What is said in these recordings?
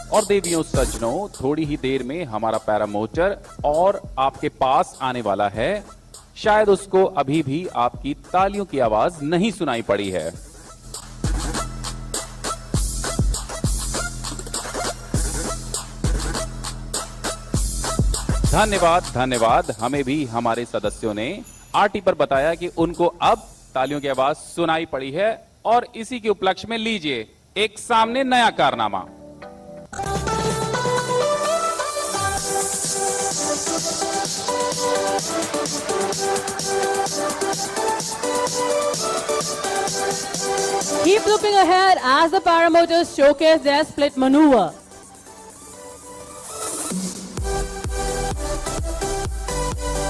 और देवियों सज्जनों, थोड़ी ही देर में हमारा पैरामोटर और आपके पास आने वाला है। शायद उसको अभी भी आपकी तालियों की आवाज नहीं सुनाई पड़ी है। धन्यवाद धन्यवाद। हमें भी हमारे सदस्यों ने आरटी पर बताया कि उनको अब तालियों की आवाज सुनाई पड़ी है और इसी के उपलक्ष्य में लीजिए एक सामने नया कारनामा। Keep looking ahead as the paramotors showcase their split maneuver.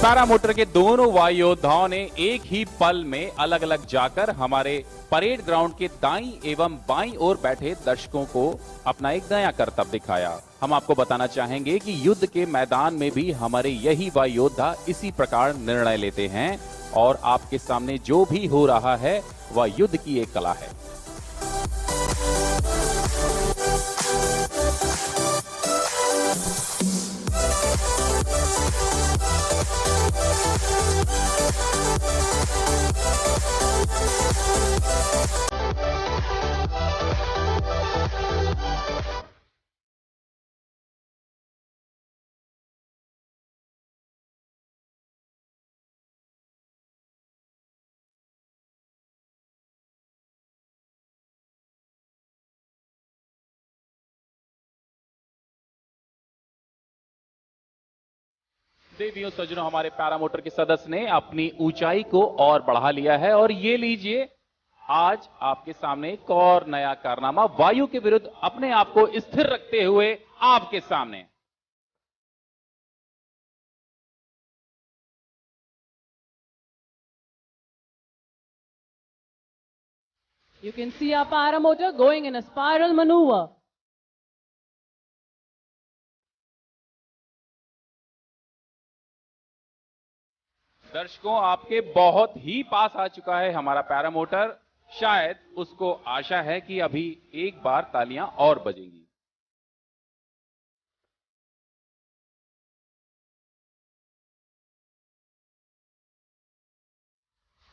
Paramotor के दोनों वायु योद्धाओं ने एक ही पल में अलग अलग जाकर हमारे परेड ग्राउंड के दाईं एवं बाईं ओर बैठे दर्शकों को अपना एक नया करतब दिखाया। हम आपको बताना चाहेंगे कि युद्ध के मैदान में भी हमारे यही वायु योद्धा इसी प्रकार निर्णय लेते हैं और आपके सामने जो भी हो रहा है वह युद्ध की एक कला है। देवियों सज्जनों, हमारे पैरामोटर के सदस्य ने अपनी ऊंचाई को और बढ़ा लिया है और ये लीजिए आज आपके सामने एक और नया कारनामा वायु के विरुद्ध अपने आप को स्थिर रखते हुए आपके सामने। You can see our paramotor going in a spiral maneuver. दर्शकों, आपके बहुत ही पास आ चुका है हमारा पैरामोटर। शायद उसको आशा है कि अभी एक बार तालियां और बजेंगी।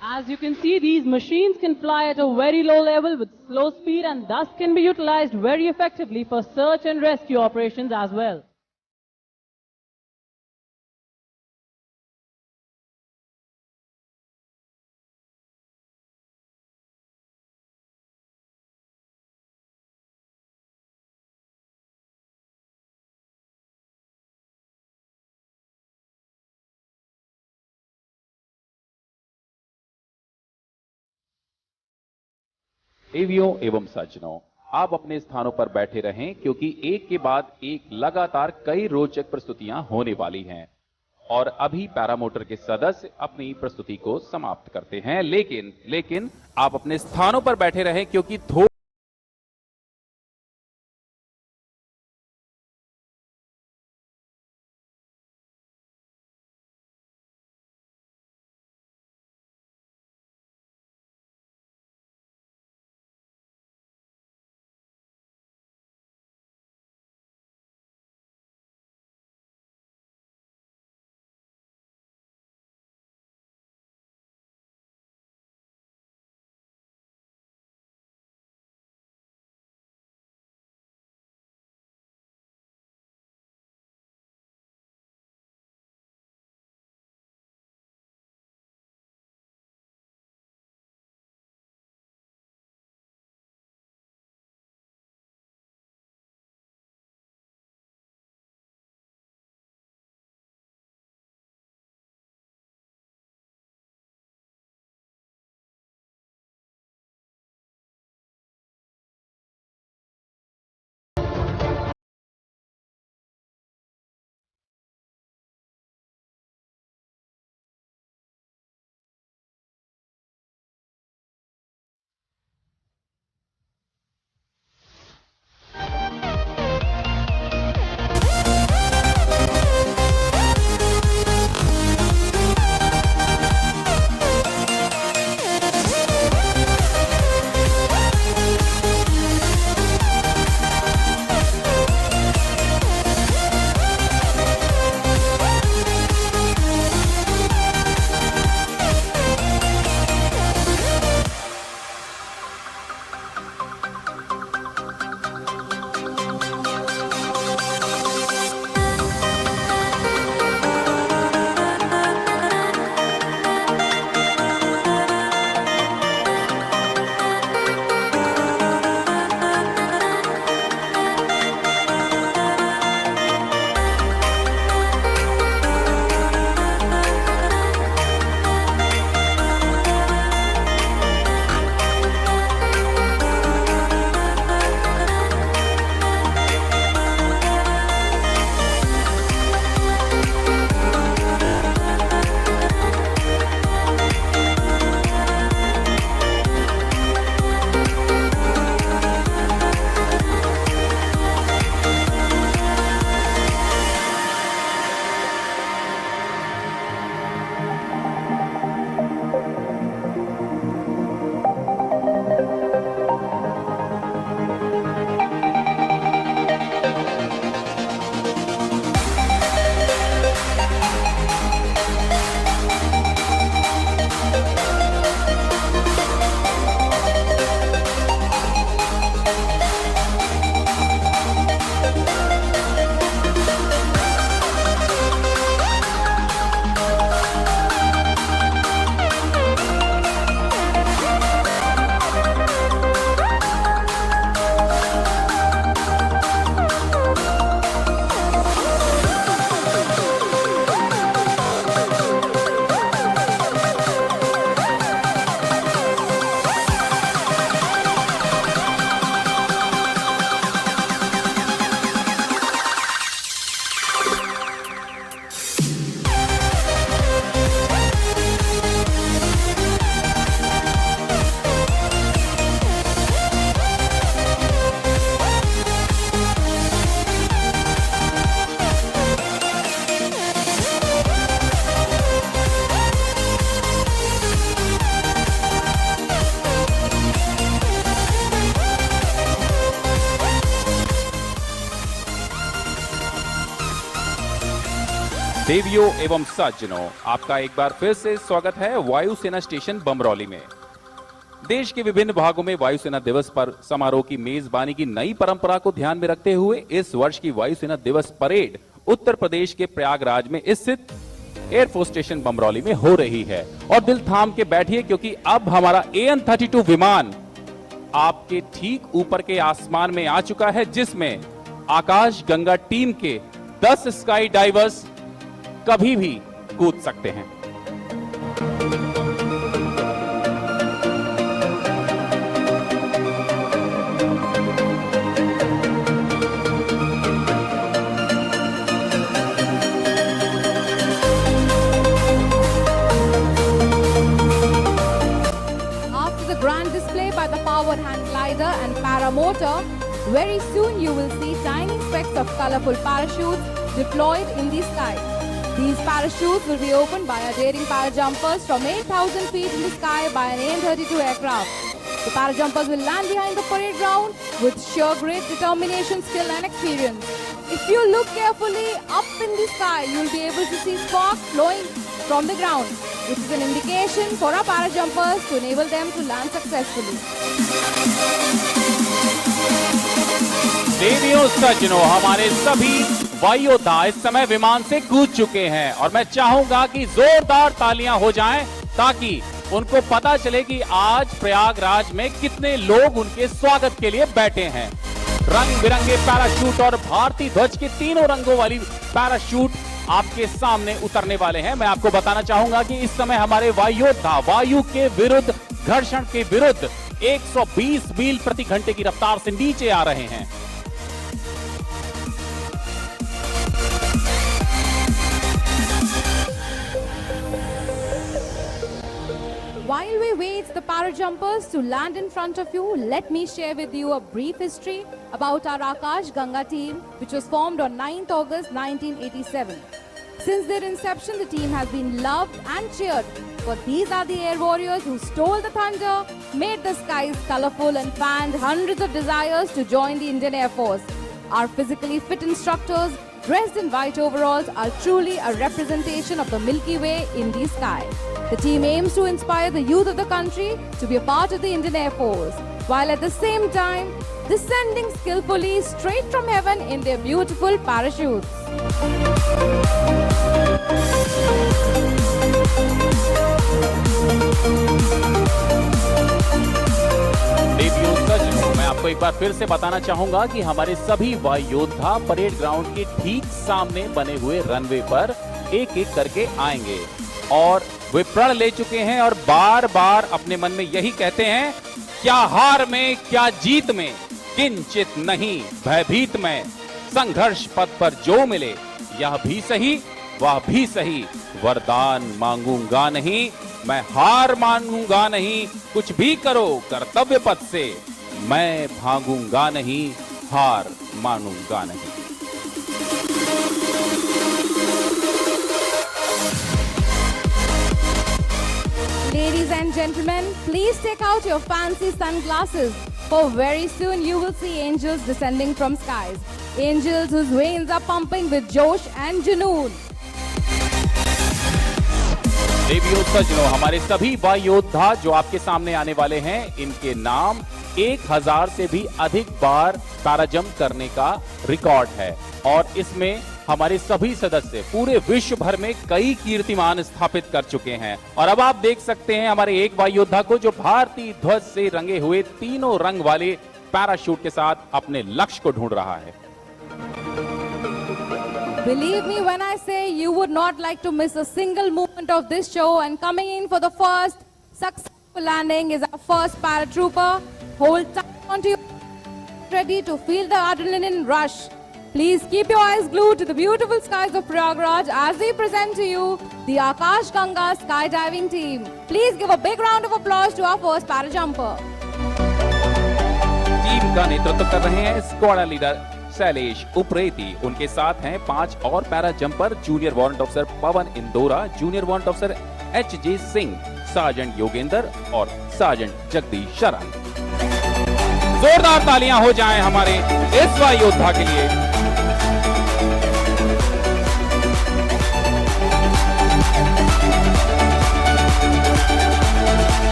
As you can see, these machines can fly at a very low level with slow speed and thus can be utilized very effectively for search and rescue operations as well. देवियों एवं सज्जनों, आप अपने स्थानों पर बैठे रहें क्योंकि एक के बाद एक लगातार कई रोचक प्रस्तुतियां होने वाली हैं और अभी पैरामोटर के सदस्य अपनी प्रस्तुति को समाप्त करते हैं। लेकिन आप अपने स्थानों पर बैठे रहें क्योंकि थोड़ी देवियों एवं सज्जनों, आपका एक बार फिर से स्वागत है वायुसेना स्टेशन बमरौली में। देश के विभिन्न भागों में वायुसेना दिवस पर समारोह की मेजबानी की नई परंपरा को ध्यान में रखते हुए इस वर्ष की वायुसेना दिवस परेड उत्तर प्रदेश के प्रयागराज में स्थित एयरफोर्स स्टेशन बमरौली में हो रही है। और दिल थाम के बैठिए, क्योंकि अब हमारा AN-32 विमान आपके ठीक ऊपर के आसमान में आ चुका है, जिसमें आकाश गंगा टीम के 10 स्काई डाइवर्स कभी भी कूद सकते हैं। After the grand display by the powered hang glider and paramotor, very soon you will see tiny specks of colorful parachutes deployed in the sky. These parachutes will be opened by our daring parajumpers from 8,000 feet in the sky by an AN-32 aircraft. The parajumpers will land behind the parade ground with sheer great determination, skill and experience. If you look carefully up in the sky, you will be able to see sparks flowing from the ground, which is an indication for our parajumpers to enable them to land successfully. देवियों सज्जनों, हमारे सभी वायुयोद्धा इस समय विमान से कूद चुके हैं और मैं चाहूंगा कि जोरदार तालियां हो जाएं ताकि उनको पता चले कि आज प्रयागराज में कितने लोग उनके स्वागत के लिए बैठे हैं। रंग बिरंगे पैराशूट और भारतीय ध्वज के तीनों रंगों वाली पैराशूट आपके सामने उतरने वाले हैं। मैं आपको बताना चाहूंगा कि इस समय हमारे वायुयोद्धा वायु के विरुद्ध, घर्षण के विरुद्ध 120 मील प्रति घंटे की रफ्तार से नीचे आ रहे हैं। While we wait the parajumpers to land in front of you, let me share with you a brief history about our Akash Ganga team, which was formed on 9th August 1987. Since their inception, the team has been loved and cheered, for these are the air warriors who stole the thunder, made the skies colorful and fanned hundreds of desires to join the Indian Air Force. Our physically fit instructors, dressed in white overalls, are truly a representation of the Milky Way in the sky. The team aims to inspire the youth of the country to be a part of the Indian Air Force, while at the same time descending skillfully straight from heaven in their beautiful parachutes. देवियों सज्जनों, मैं आपको एक बार फिर से बताना चाहूंगा कि हमारे सभी वायुयोद्धा परेड ग्राउंड के ठीक सामने बने हुए रनवे पर एक एक करके आएंगे और वे प्रण ले चुके हैं और बार बार अपने मन में यही कहते हैं, क्या हार में क्या जीत में, किंचित नहीं भयभीत में, संघर्ष पथ पर जो मिले यह भी सही वह भी सही, वरदान मांगूंगा नहीं, मैं हार मानूंगा नहीं, कुछ भी करो कर्तव्य पथ से, मैं भागूंगा नहीं, हार मानूंगा नहीं। Ladies and gentlemen, please take out your fancy sunglasses, for very soon you will see angels descending from skies. Angels whose veins are pumping with josh and junoon. देवियों सज्जनों, हमारे सभी वायुयोद्धा जो आपके सामने आने वाले हैं, इनके नाम 1000 से भी अधिक बार पैराजंप करने का रिकॉर्ड है और इसमें हमारे सभी सदस्य पूरे विश्व भर में कई कीर्तिमान स्थापित कर चुके हैं। और अब आप देख सकते हैं हमारे एक वायुयोद्धा को जो भारतीय ध्वज से रंगे हुए तीनों रंग वाले पैराशूट के साथ अपने लक्ष्य को ढूंढ रहा है। Believe me when I say you would not like to miss a single moment of this show, and coming in for the first successful landing is our first paratrooper. Hold tight onto your ready to feel the adrenaline rush. Please keep your eyes glued to the beautiful skies of Prayagraj as we present to you the Akash Ganga skydiving team. Please give a big round of applause to our first parajumper. Team का नेतृत्व कर रहे हैं squad leader Shailesh Upreti, उनके साथ हैं 5 और para jumper, junior warrant officer Pawan Indora, junior warrant officer HJ Singh, sergeant Yogendra और सार्जेंट जगदीश शरण। जोरदार तालियां हो जाएं हमारे इस वायुयोद्धा के लिए।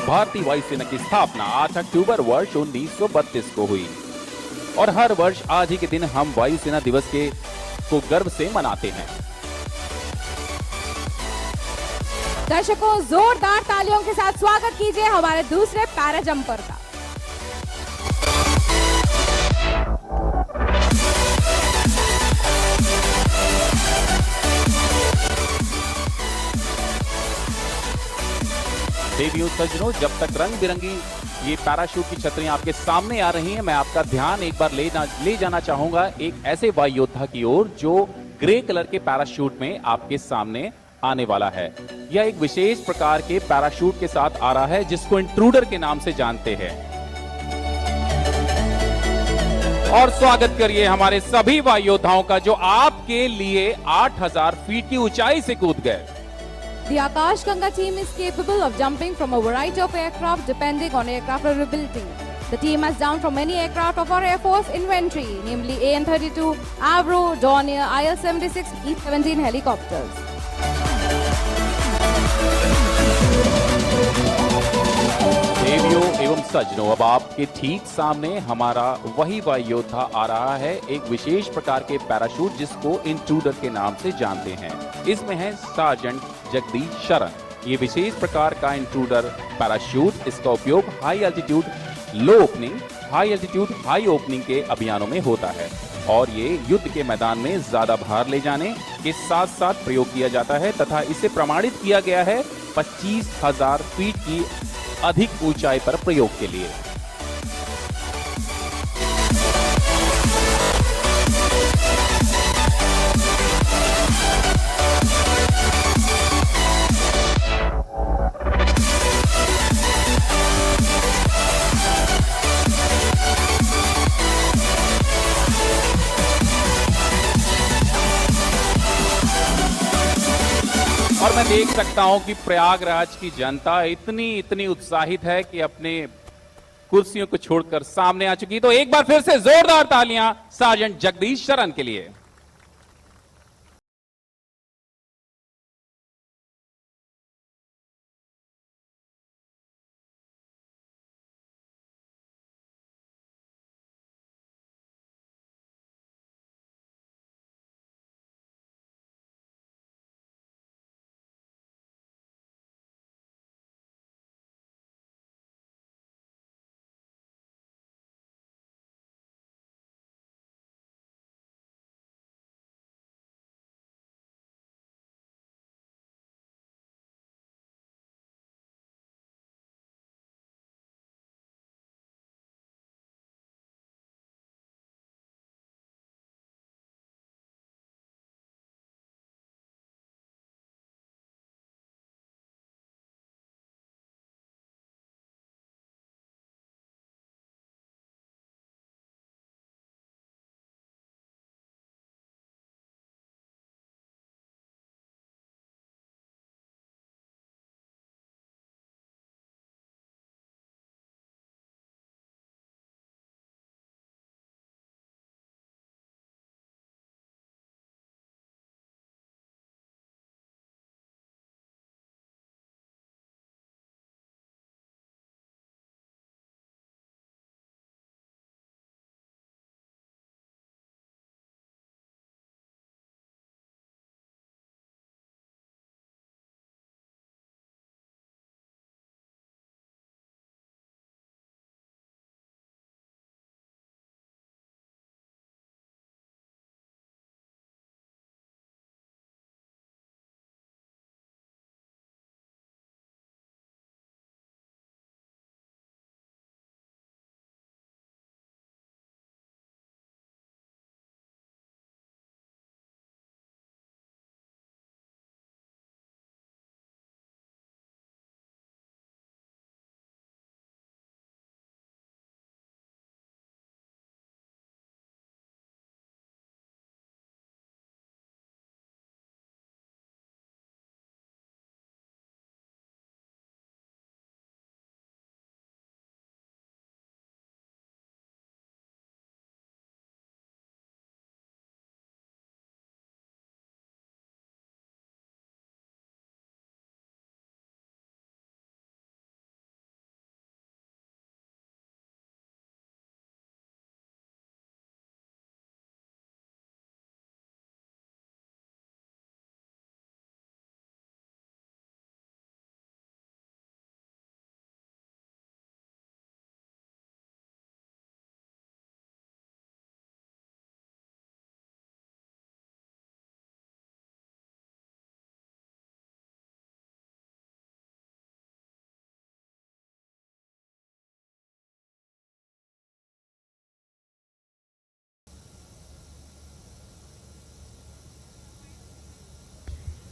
भारतीय वायुसेना की स्थापना 8 अक्टूबर वर्ष 1932 को हुई और हर वर्ष आज ही के दिन हम वायुसेना दिवस को गर्व से मनाते हैं। दर्शकों, जोरदार तालियों के साथ स्वागत कीजिए हमारे दूसरे पैरा जंपर का। देवियों सज्जनों, जब तक रंग बिरंगी ये पैराशूट की छतरियां आपके सामने आ रही हैं, मैं आपका ध्यान एक बार ले जाना चाहूंगा एक ऐसे वायु योद्धा की ओर जो ग्रे कलर के पैराशूट में आपके सामने आने वाला है। यह एक विशेष प्रकार के पैराशूट के साथ आ रहा है जिसको इंट्रूडर के नाम से जानते हैं। और स्वागत करिए हमारे सभी वायु योद्धाओं का जो आपके लिए 8000 फीट की ऊंचाई से कूद गए। The Akash Ganga team is capable of jumping from a variety of aircraft depending on aircraft availability. The team has jumped from many aircraft of our Air Force inventory, namely AN-32, Avro, Dornier, IL-76, E-17 helicopters. देवियों एवं सज्जनों, अब आपके ठीक सामने हमारा वही वायु योद्धा आ रहा है, एक विशेष प्रकार के पैराशूट जिसको इंट्रूडर के नाम से जानते हैं। इसमें है सार्जेंट जगदीश शरण। ये विशेष प्रकार का इंट्रूडर पैराशूट, इसका उपयोग high altitude low opening, high altitude high opening के अभियानों में होता है और ये युद्ध के मैदान में ज्यादा भार ले जाने के साथ साथ प्रयोग किया जाता है तथा इसे प्रमाणित किया गया है 25,000 फीट की अधिक ऊंचाई पर प्रयोग के लिए। और मैं देख सकता हूं कि प्रयागराज की जनता इतनी उत्साहित है कि अपने कुर्सियों को छोड़कर सामने आ चुकी। तो एक बार फिर से जोरदार तालियां सार्जेंट जगदीश शरण के लिए।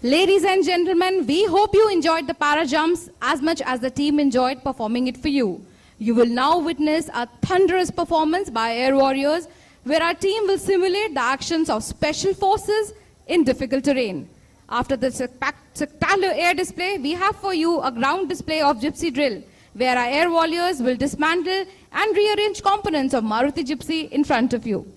Ladies and gentlemen, we hope you enjoyed the para jumps as much as the team enjoyed performing it for you. You will now witness a thunderous performance by Air Warriors, where our team will simulate the actions of special forces in difficult terrain. After the spectacular air display, we have for you a ground display of Gypsy drill, where our Air Warriors will dismantle and rearrange components of Maruti Gypsy in front of you.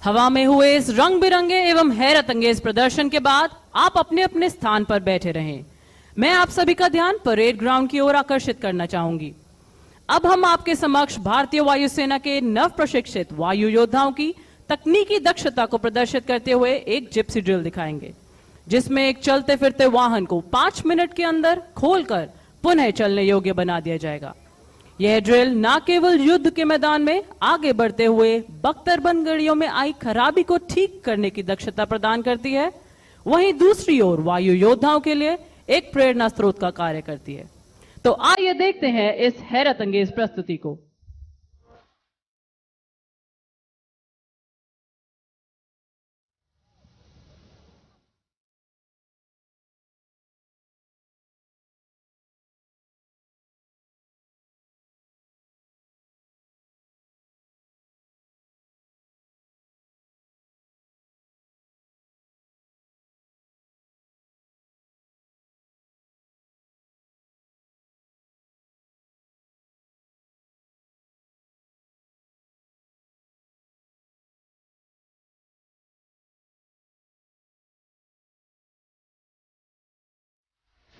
हवा में हुए इस रंग बिरंगे एवं हैरत अंगेज प्रदर्शन के बाद आप अपने अपने स्थान पर बैठे रहें। मैं आप सभी का ध्यान परेड ग्राउंड की ओर आकर्षित करना चाहूंगी। अब हम आपके समक्ष भारतीय वायुसेना के नव प्रशिक्षित वायु योद्धाओं की तकनीकी दक्षता को प्रदर्शित करते हुए एक जिप्सी ड्रिल दिखाएंगे, जिसमें एक चलते फिरते वाहन को 5 मिनट के अंदर खोलकर पुनः चलने योग्य बना दिया जाएगा। यह ड्रिल न केवल युद्ध के मैदान में आगे बढ़ते हुए बख्तरबंद गाड़ियों में आई खराबी को ठीक करने की दक्षता प्रदान करती है, वहीं दूसरी ओर वायु योद्धाओं के लिए एक प्रेरणा स्रोत का कार्य करती है। तो आइए देखते हैं इस हैरत अंगेज प्रस्तुति को।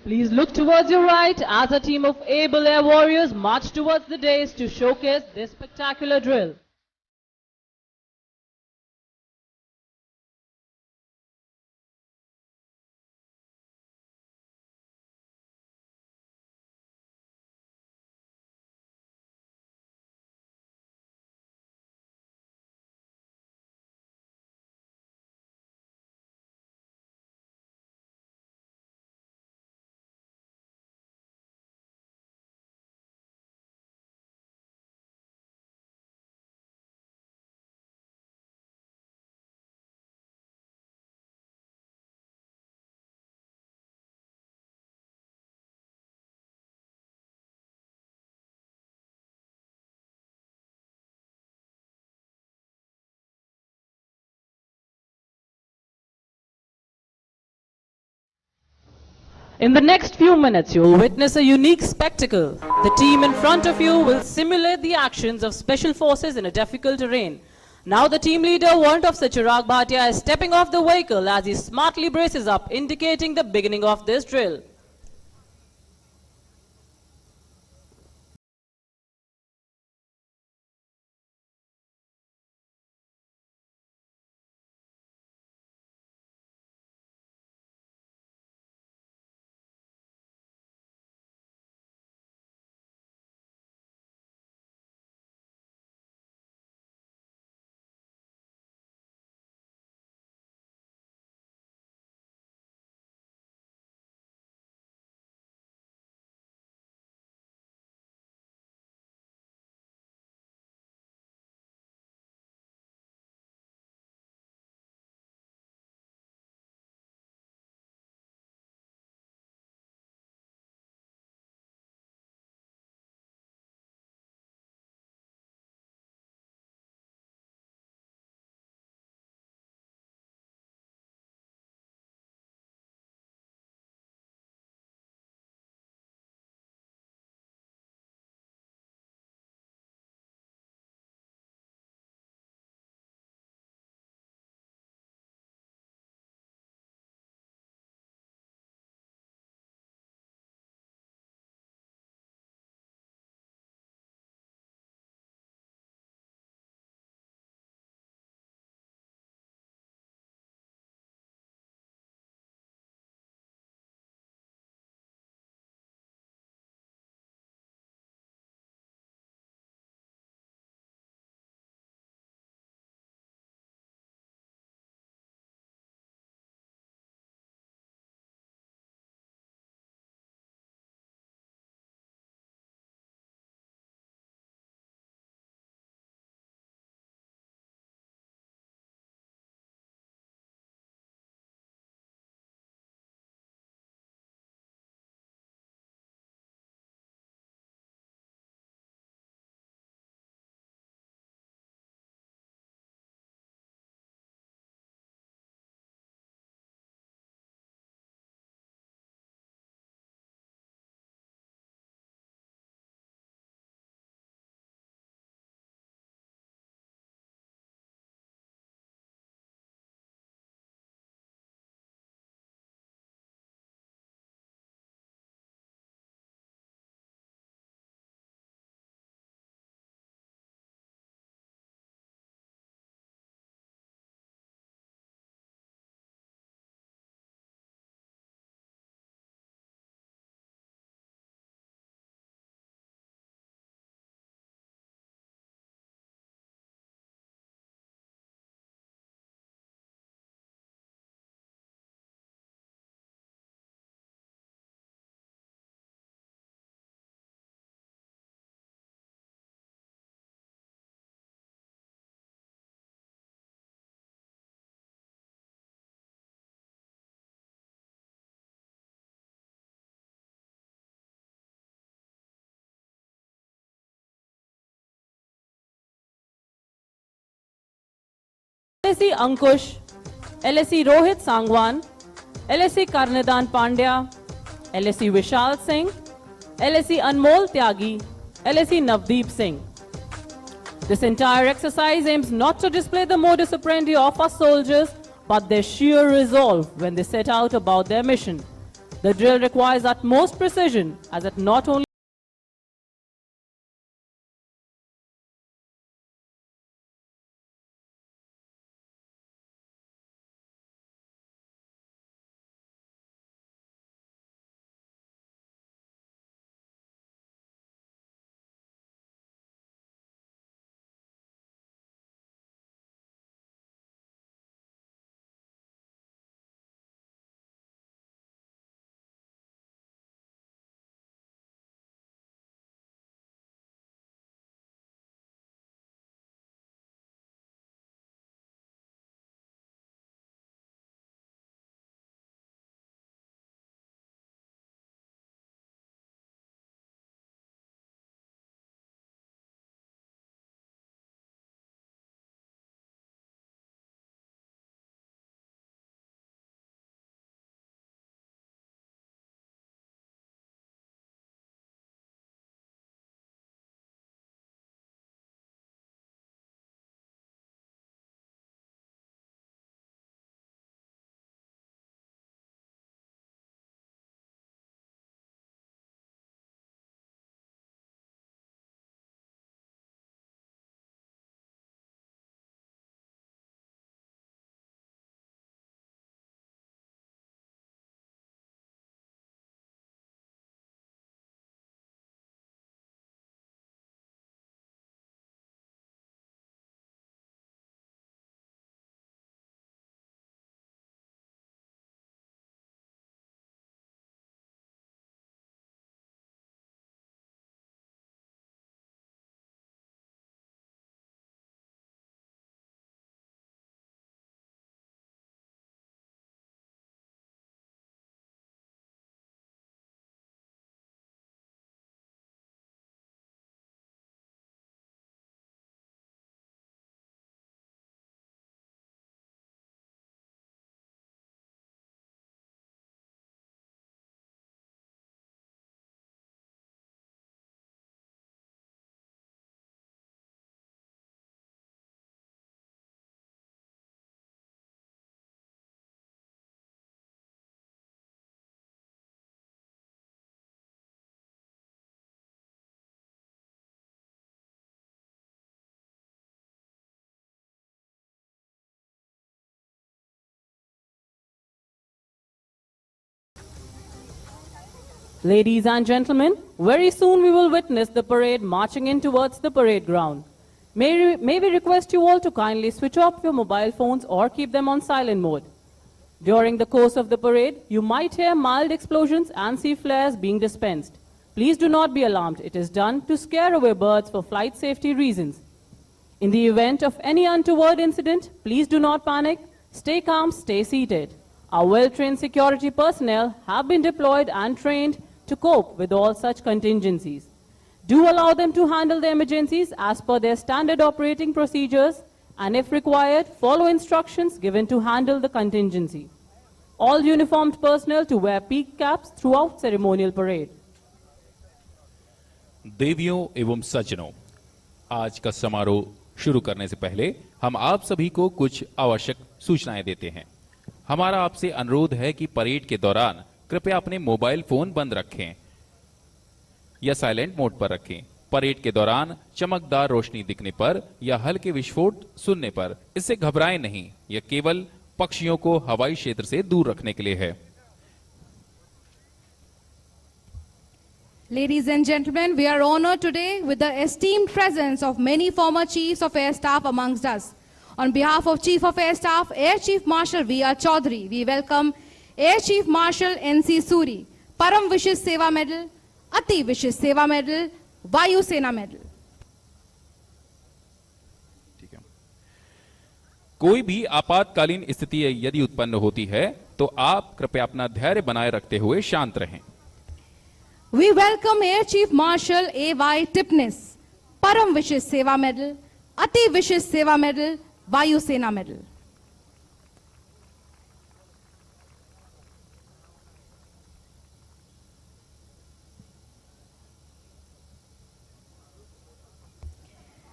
Please look towards your right as a team of able air warriors march towards the dais to showcase this spectacular drill. In the next few minutes, you will witness a unique spectacle. The team in front of you will simulate the actions of special forces in a difficult terrain. Now the team leader, warrant officer Chirag Bhatia, is stepping off the vehicle as he smartly braces up, indicating the beginning of this drill. LSC Ankush, LSC Rohit Sangwan, LSC Karnadan Pandya, LSC Vishal Singh, LSC Anmol Tyagi, LSC Navdeep Singh. This entire exercise aims not to display the modus operandi of our soldiers, but their sheer resolve when they set out about their mission. The drill requires utmost precision as it not only Ladies and gentlemen, very soon we will witness the parade marching in towards the parade ground. May we request you all to kindly switch off your mobile phones or keep them on silent mode. During the course of the parade, you might hear mild explosions and see flares being dispensed. Please do not be alarmed. It is done to scare away birds for flight safety reasons. In the event of any untoward incident, please do not panic. Stay calm, stay seated. Our well-trained security personnel have been deployed and trained to cope with all such contingencies. Do allow them to handle the emergencies as per their standard operating procedures, and if required, follow instructions given to handle the contingency. All uniformed personnel to wear peak caps throughout ceremonial parade. देवियों एवं सज्जनों, आज का समारोह शुरू करने से पहले हम आप सभी को कुछ आवश्यक सूचनाएं देते हैं। हमारा आपसे अनुरोध है कि परेड के दौरान कृपया अपने मोबाइल फोन बंद रखें या साइलेंट मोड पर रखें। परेड के दौरान चमकदार रोशनी दिखने पर या हल्के विस्फोट सुनने पर इससे घबराएं नहीं। यह केवल पक्षियों को हवाई क्षेत्र से दूर रखने के लिए है। Ladies and gentlemen, we are honored today with the esteemed presence of many former Chiefs of Air Staff amongst us. On behalf of Chief of Air Staff, Air Chief Marshal V.R. Chaudhary, we welcome Air Chief Marshal N.C. Suri, Param Vishish Seva Medal, Ati Vishish Seva Medal, Vayu Sena Medal. ठीक है। कोई भी आपातकालीन स्थिति यदि उत्पन्न होती है तो आप कृपया अपना धैर्य बनाए रखते हुए शांत रहें। We welcome Air Chief Marshal A.Y. Tipnis, Param Vishish Seva Medal, Ati Vishish Seva Medal, Vayu Sena Medal.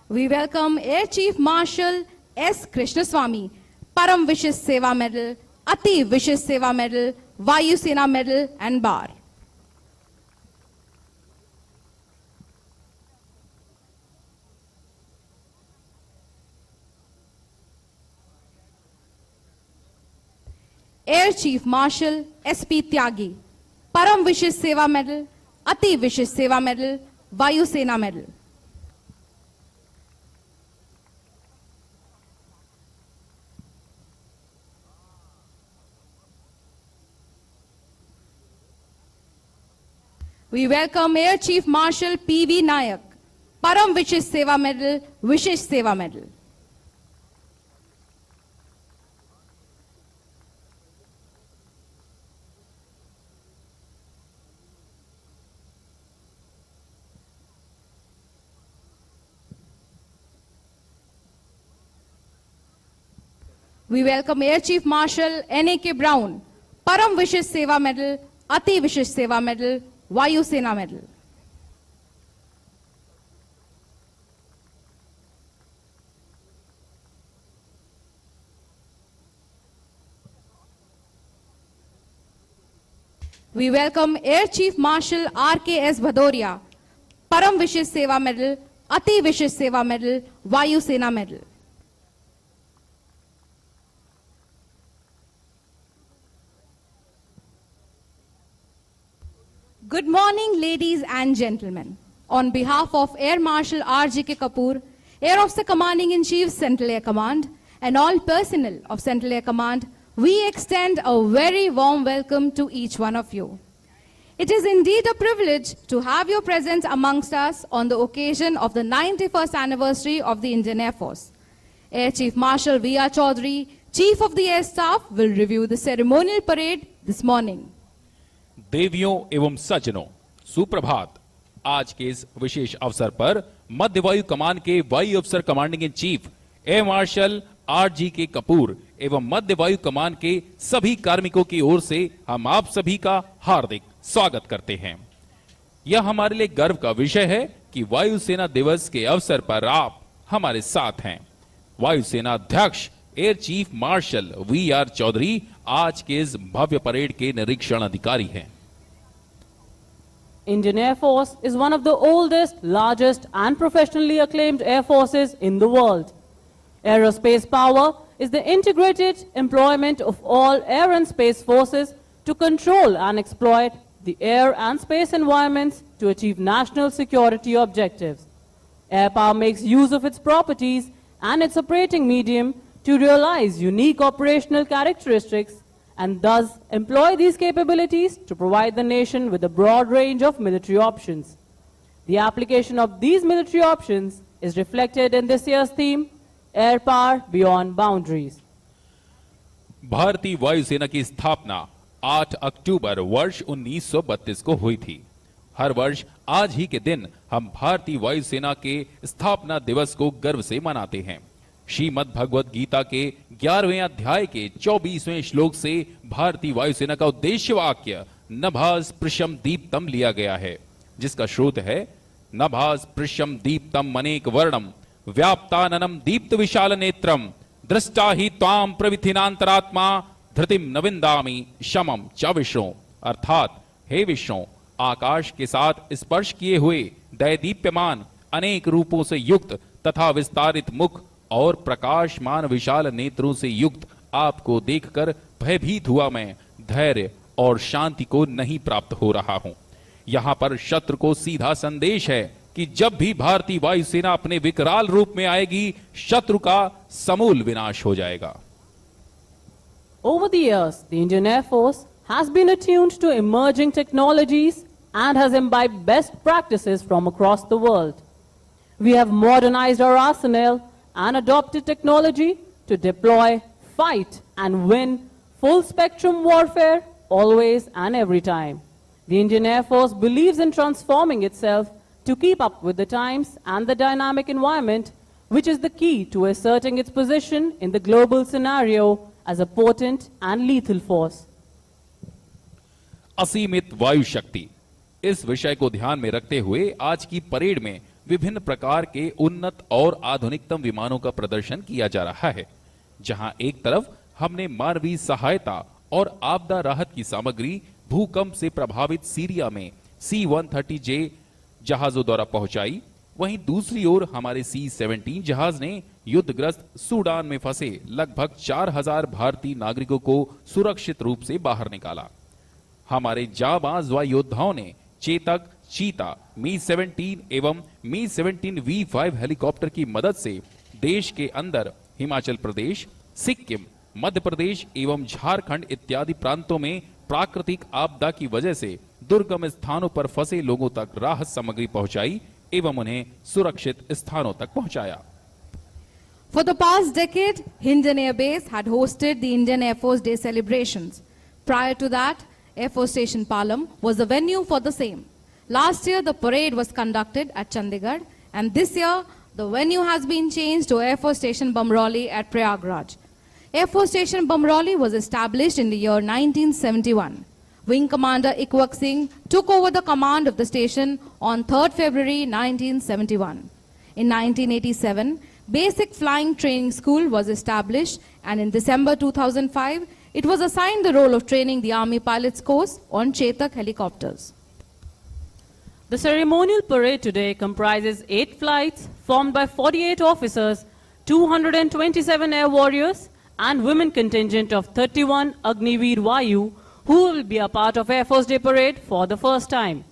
We welcome Air Chief Marshal S. Krishnaswamy, Param Vishish Seva Medal, Ati Vishish Seva Medal, Vayu Sena Medal and Bar. Air Chief Marshal SP Tyagi, Param Vishish Seva Medal, Ati Vishish Seva Medal, Vayu Sena Medal. We welcome Air Chief Marshal PV Nayak, Param Vishish Seva Medal, Vishish Seva Medal. We welcome Air Chief Marshal N.A.K. Brown, Param Vishish Seva Medal, Ati Vishish Seva Medal, Vayu Sena Medal. We welcome Air Chief Marshal R.K.S. Bhadoria, Param Vishish Seva Medal, Ati Vishish Seva Medal, Vayu Sena Medal. Good morning, ladies and gentlemen. On behalf of Air Marshal R.G.K. Kapoor, Air Officer Commanding in Chief, Central Air Command, and all personnel of Central Air Command, we extend a very warm welcome to each one of you. It is indeed a privilege to have your presence amongst us on the occasion of the 91st anniversary of the Indian Air Force. Air Chief Marshal V.R. Chaudhary, Chief of the Air Staff, will review the ceremonial parade this morning. देवियों एवं सज्जनों, सुप्रभात। आज के इस विशेष अवसर पर मध्य वायु कमान के वायु अफसर commanding in chief air marshal R.G.K. Kapoor एवं मध्य वायु कमान के सभी कार्मिकों की ओर से हम आप सभी का हार्दिक स्वागत करते हैं। यह हमारे लिए गर्व का विषय है कि वायुसेना दिवस के अवसर पर आप हमारे साथ हैं। वायुसेना अध्यक्ष air chief martial V.R. Chaudhary आज के इस भव्य परेड के निरीक्षण अधिकारी हैं। Indian Air Force is one of the oldest, largest and professionally acclaimed air forces in the world. Aerospace power is the integrated employment of all air and space forces to control and exploit the air and space environments to achieve national security objectives. Air power makes use of its properties and its operating medium to realize unique operational characteristics and thus employ these capabilities to provide the nation with a broad range of military options. The application of these military options is reflected in this year's theme, Air Power Beyond Boundaries. भारतीय वायुसेना की स्थापना 8 अक्टूबर वर्ष 1932 को हुई थी। हर वर्ष आज ही के दिन हम भारतीय वायुसेना के स्थापना दिवस को गर्व से मनाते हैं। श्रीमद् भगवद गीता के 11वें अध्याय के 24वें श्लोक से भारतीय वायुसेना का उद्देश्य वाक्य नभास पृशम दीप्तम लिया गया है, जिसका स्रोत है नभास पृशम दीप्तम अनेक वर्णम व्याप्ताननम दीप्त विशाल नेत्रम दृष्टा ही त्वाम प्रविथिनांतरात्मा धृतिम नविंदामि शमम च विष्णु। अर्थात हे विष्णु, आकाश के साथ स्पर्श किए हुए दैदीप्यमान अनेक रूपों से युक्त तथा विस्तारित मुख और प्रकाशमान विशाल नेत्रों से युक्त आपको देखकर भयभीत हुआ मैं धैर्य और शांति को नहीं प्राप्त हो रहा हूं। यहां पर शत्रु को सीधा संदेश है कि जब भी भारतीय वायुसेना अपने विकराल रूप में आएगी, शत्रु का समूल विनाश हो जाएगा। Over the years, the Indian Air Force has been attuned to emerging technologies and has imbibed best practices from across the world. We have modernized our arsenal and adopted technology to deploy, fight, and win full spectrum warfare always and every time. The Indian Air Force believes in transforming itself to keep up with the times and the dynamic environment, which is the key to asserting its position in the global scenario as a potent and lethal force. असीमित वायु शक्ति, इस विषय को ध्यान में रखते हुए आज की परेड में विभिन्न प्रकार के उन्नत और आधुनिकतम विमानों का प्रदर्शन किया जा रहा है। जहां एक तरफ हमने मानवीय सहायता और आपदा राहत की सामग्री भूकंप से प्रभावित सीरिया में C-130J जहाजों द्वारा पहुंचाई। वहीं दूसरी ओर हमारे C-17 जहाज ने युद्धग्रस्त सूडान में फंसे लगभग 4000 भारतीय नागरिकों को सुरक्षित रूप से बाहर निकाला। हमारे जाबाज वायु योद्धाओं ने चेतक, चीता, मी-17 एवं मी-17V5 हेलीकॉप्टर की मदद से देश के अंदर हिमाचल प्रदेश, सिक्किम, मध्य प्रदेश एवं झारखंड इत्यादि प्रांतों में प्राकृतिक आपदा की वजह से दुर्गम स्थानों पर फंसे लोगों तक राहत सामग्री पहुंचाई एवं उन्हें सुरक्षित स्थानों तक पहुंचाया। For the past decade, Hindon Air Base had hosted the Indian Air Force Day celebrations. Prior to that, Air Force Station Palam was the venue for the same. Last year, the parade was conducted at Chandigarh, and this year, the venue has been changed to Air Force Station Bamrauli at Prayagraj. Air Force Station Bamrauli was established in the year 1971. Wing Commander Ikwak Singh took over the command of the station on 3rd February 1971. In 1987, Basic Flying Training School was established, and in December 2005, it was assigned the role of training the Army Pilots Course on Chetak helicopters. The ceremonial parade today comprises 8 flights formed by 48 officers, 227 air warriors, and women contingent of 31 Agniveer Vayu, who will be a part of Air Force Day Parade for the first time.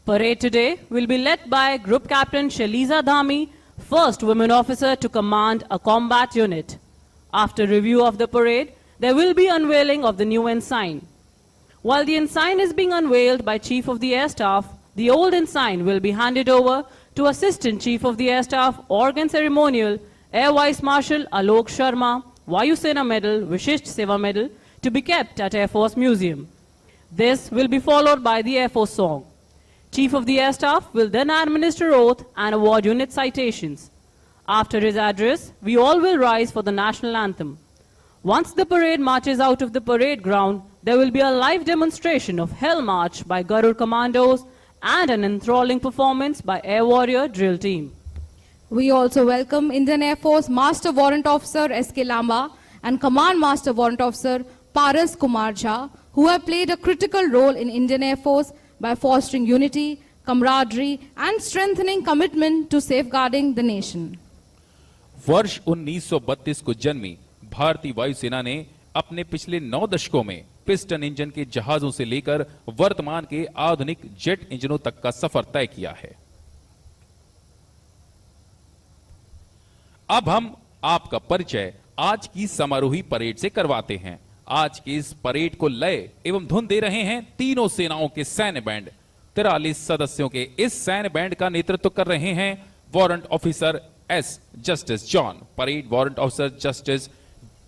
Parade today will be led by Group Captain Shaliza Dhami, first women officer to command a combat unit. After review of the parade, there will be unveiling of the new ensign. While the ensign is being unveiled by Chief of the Air Staff, the old ensign will be handed over to Assistant Chief of the Air Staff, Organ Ceremonial, Air Vice Marshal Alok Sharma, Vayu Sena Medal, Vishisht Seva Medal, to be kept at Air Force Museum. This will be followed by the Air Force song. Chief of the Air Staff will then administer oath and award unit citations. After his address, we all will rise for the national anthem. Once the parade marches out of the parade ground, there will be a live demonstration of Hell March by Garud Commandos and an enthralling performance by Air Warrior Drill Team. We also welcome Indian Air Force Master Warrant Officer S.K. Lamba and Command Master Warrant Officer Paras Kumar Jha, who have played a critical role in Indian Air Force by fostering unity, camaraderie and strengthening commitment to safeguarding the nation. वर्ष 1932 को जन्मी भारतीय वायुसेना ने अपने पिछले 9 दशकों में पिस्टन इंजन के जहाजों से लेकर वर्तमान के आधुनिक जेट इंजनों तक का सफर तय किया है। अब हम आपका परिचय आज की समारोही परेड से करवाते हैं। आज की इस परेड को लय एवं धुन दे रहे हैं तीनों सेनाओं के सैन्य बैंड। 43 सदस्यों के इस सैन्य बैंड का नेतृत्व कर रहे हैं warrant officer S justice John. Parade warrant officer justice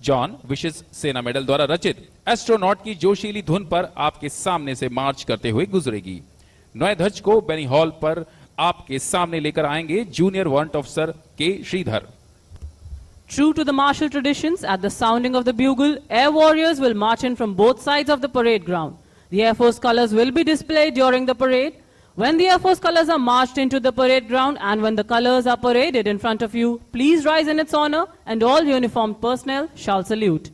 John Vishesh Sena medal द्वारा रचित एस्ट्रोनॉट की जोशीली धुन पर आपके सामने से मार्च करते हुए गुजरेगी। नए ध्वज को बेनी हॉल पर आपके सामने लेकर आएंगे जूनियर वारंट ऑफिसर के Shridhar. True to the martial traditions, at the sounding of the bugle, air warriors will march in from both sides of the parade ground. The Air Force colors will be displayed during the parade. When the Air Force colors are marched into the parade ground and when the colors are paraded in front of you, please rise in its honor and all uniformed personnel shall salute.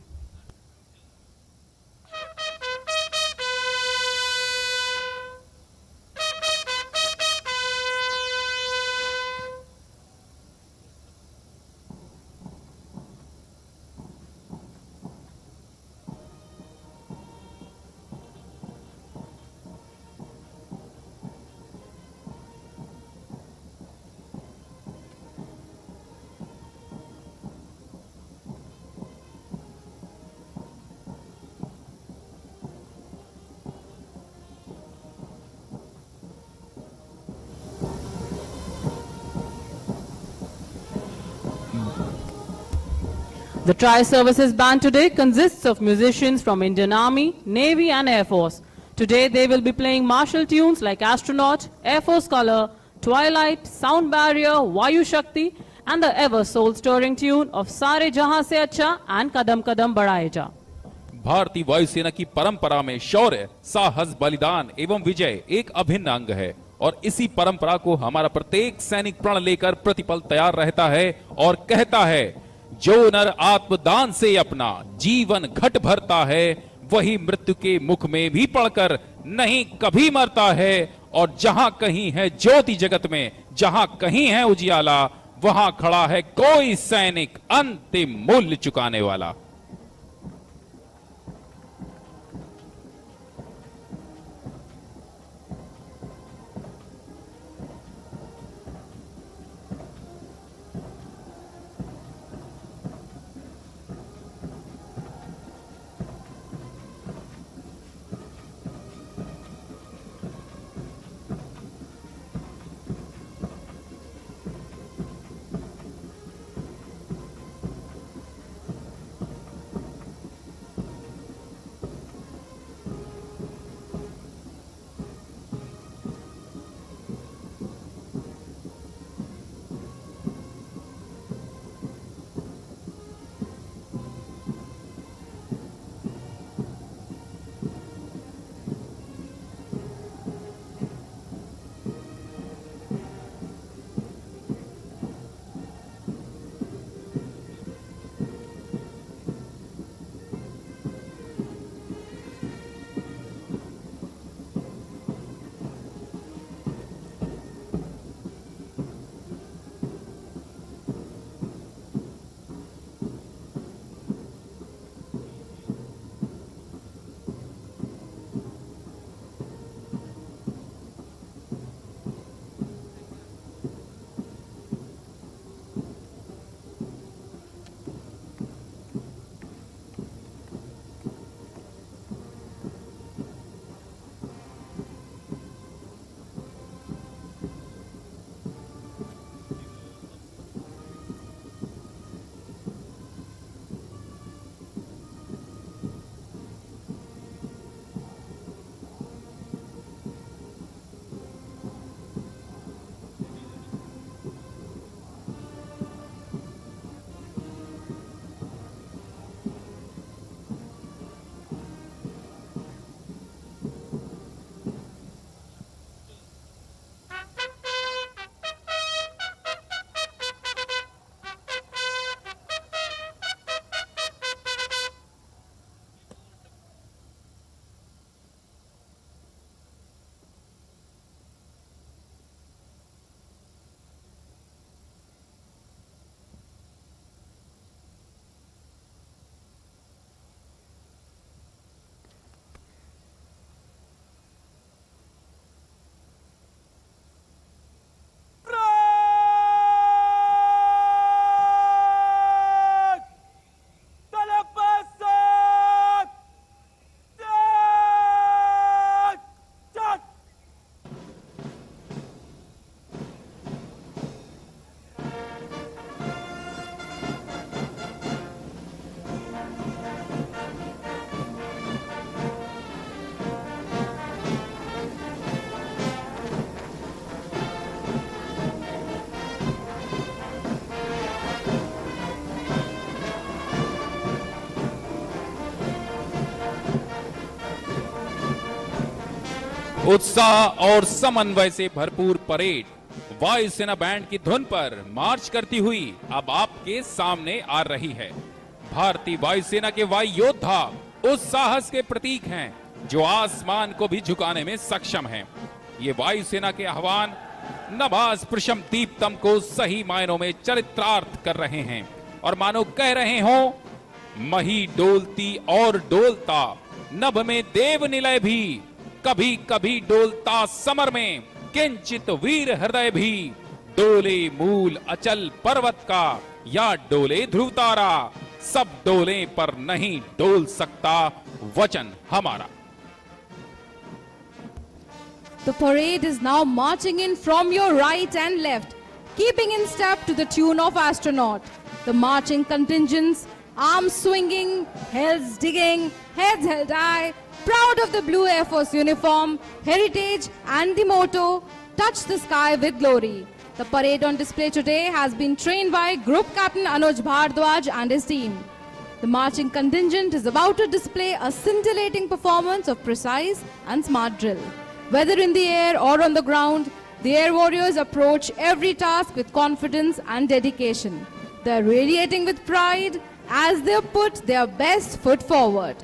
The Tri-Services Band today consists of musicians from Indian Army, Navy and Air Force. Today they will be playing martial tunes like Astronaut, Air Force Color, Twilight, Sound Barrier, Vayu Shakti and the ever soul-stirring tune of Sare Jahan Se Acha and Kadam Kadam Badhaye Ja. भारतीय वायुसेना की परंपरा में शौर्य, साहस, बलिदान एवं विजय एक अभिन्न अंग है और इसी परंपरा को हमारा प्रत्येक सैनिक प्रण लेकर प्रतिपल तैयार रहता है और कहता है, जो नर आत्मदान से अपना जीवन घट भरता है वही मृत्यु के मुख में भी पड़कर नहीं कभी मरता है। और जहां कहीं है ज्योति जगत में, जहां कहीं है उजियाला, वहां खड़ा है कोई सैनिक अंतिम मूल्य चुकाने वाला। उत्साह और समन्वय से भरपूर परेड वायुसेना बैंड की धुन पर मार्च करती हुई अब आपके सामने आ रही है। भारतीय वायुसेना के वायु योद्धा उस साहस के प्रतीक हैं जो आसमान को भी झुकाने में सक्षम हैं। ये वायुसेना के आह्वान नभास प्रशम दीप्तम को सही मायनों में चरित्रार्थ कर रहे हैं और मानो कह रहे हो, मही डोलती और डोलता नभ में देव निलय भी, कभी कभी डोलता समर में किंचित वीर हृदय भी, डोले मूल अचल पर्वत का या डोले ध्रुव तारा, सब डोले पर नहीं डोल सकता वचन हमारा। The parade is now marching in from your right and left, keeping in step to the tune of astronaut. The marching contingents, arms swinging, heads digging, heads held high, proud of the blue Air Force uniform, heritage and the motto, touch the sky with glory. The parade on display today has been trained by Group Captain Anuj Bhardwaj and his team. The marching contingent is about to display a scintillating performance of precise and smart drill. Whether in the air or on the ground, the air warriors approach every task with confidence and dedication. They are radiating with pride as they put their best foot forward.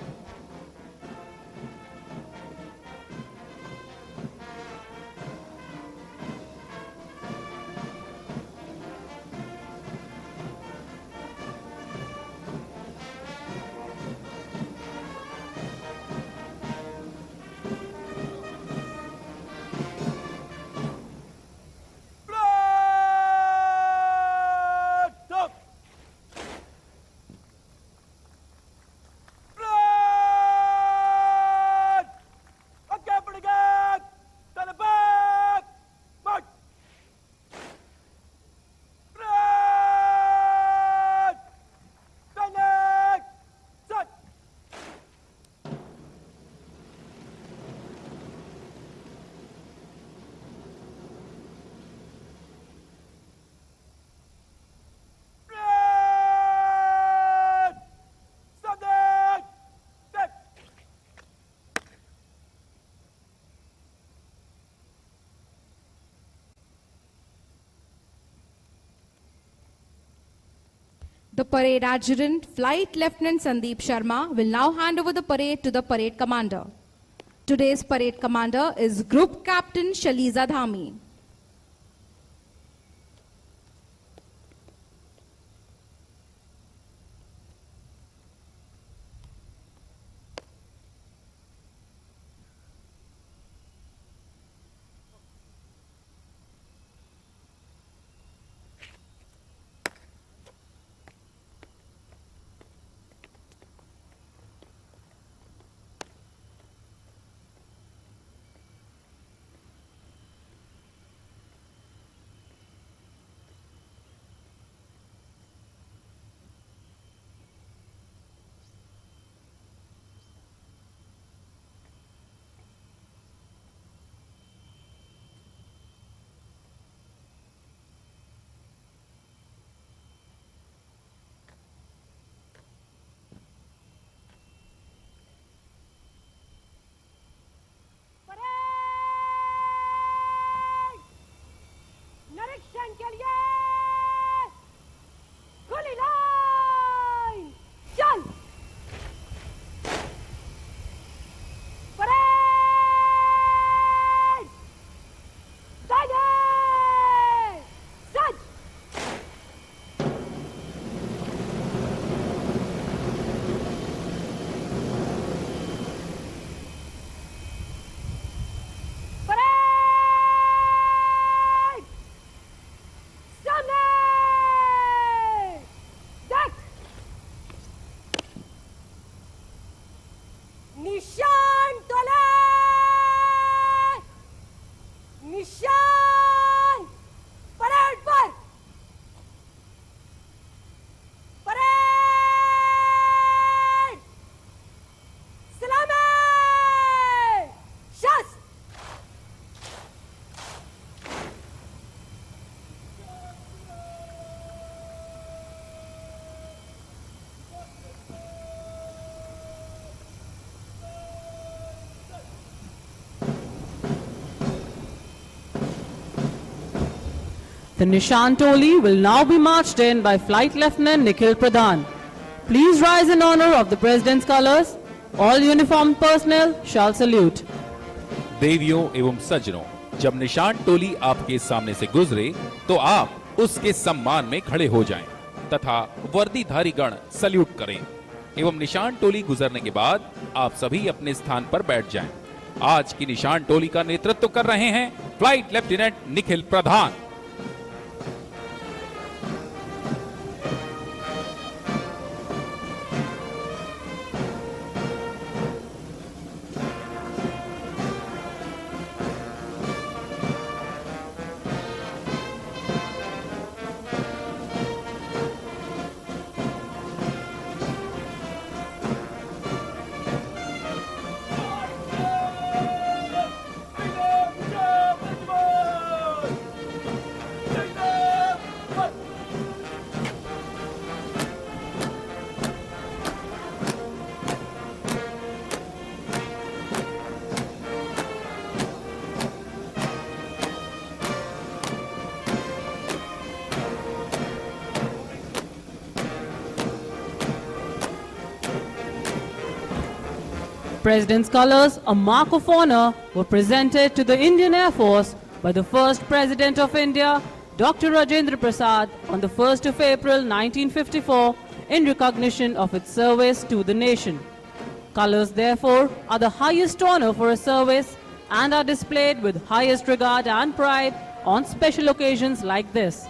The parade adjutant, Flight Lieutenant Sandeep Sharma, will now hand over the parade to the parade commander. Today's parade commander is Group Captain Shaliza Dhami. The Nishan Toli will now be marched in by Flight Lieutenant Nikhil Pradhan. Please rise in honor of the President's colors. All uniformed personnel shall salute. देवियों एवं सज्जनों, जब निशान टोली आपके सामने से गुजरे तो आप उसके सम्मान में खड़े हो जाएं तथा वर्दीधारी गण सल्यूट करें एवं निशान टोली गुजरने के बाद आप सभी अपने स्थान पर बैठ जाएं। आज की निशान टोली का नेतृत्व कर रहे हैं flight lieutenant Nikhil Pradhan. President's colors, a mark of honor, were presented to the Indian Air Force by the first President of India, Dr. Rajendra Prasad, on the 1st of April 1954 in recognition of its service to the nation. Colors, therefore, are the highest honor for a service and are displayed with highest regard and pride on special occasions like this.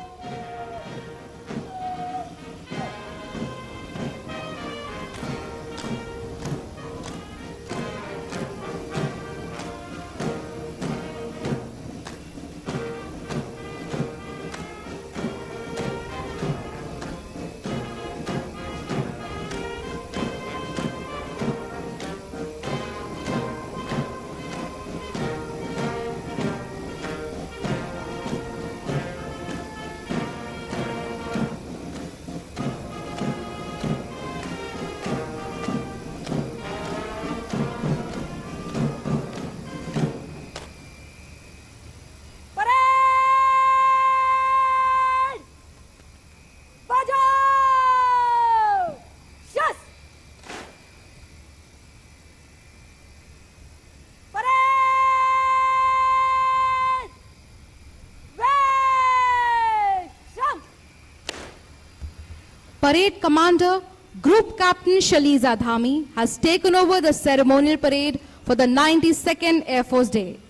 Parade Commander, Group Captain Shaliza Dhami, has taken over the ceremonial parade for the 92nd Air Force Day.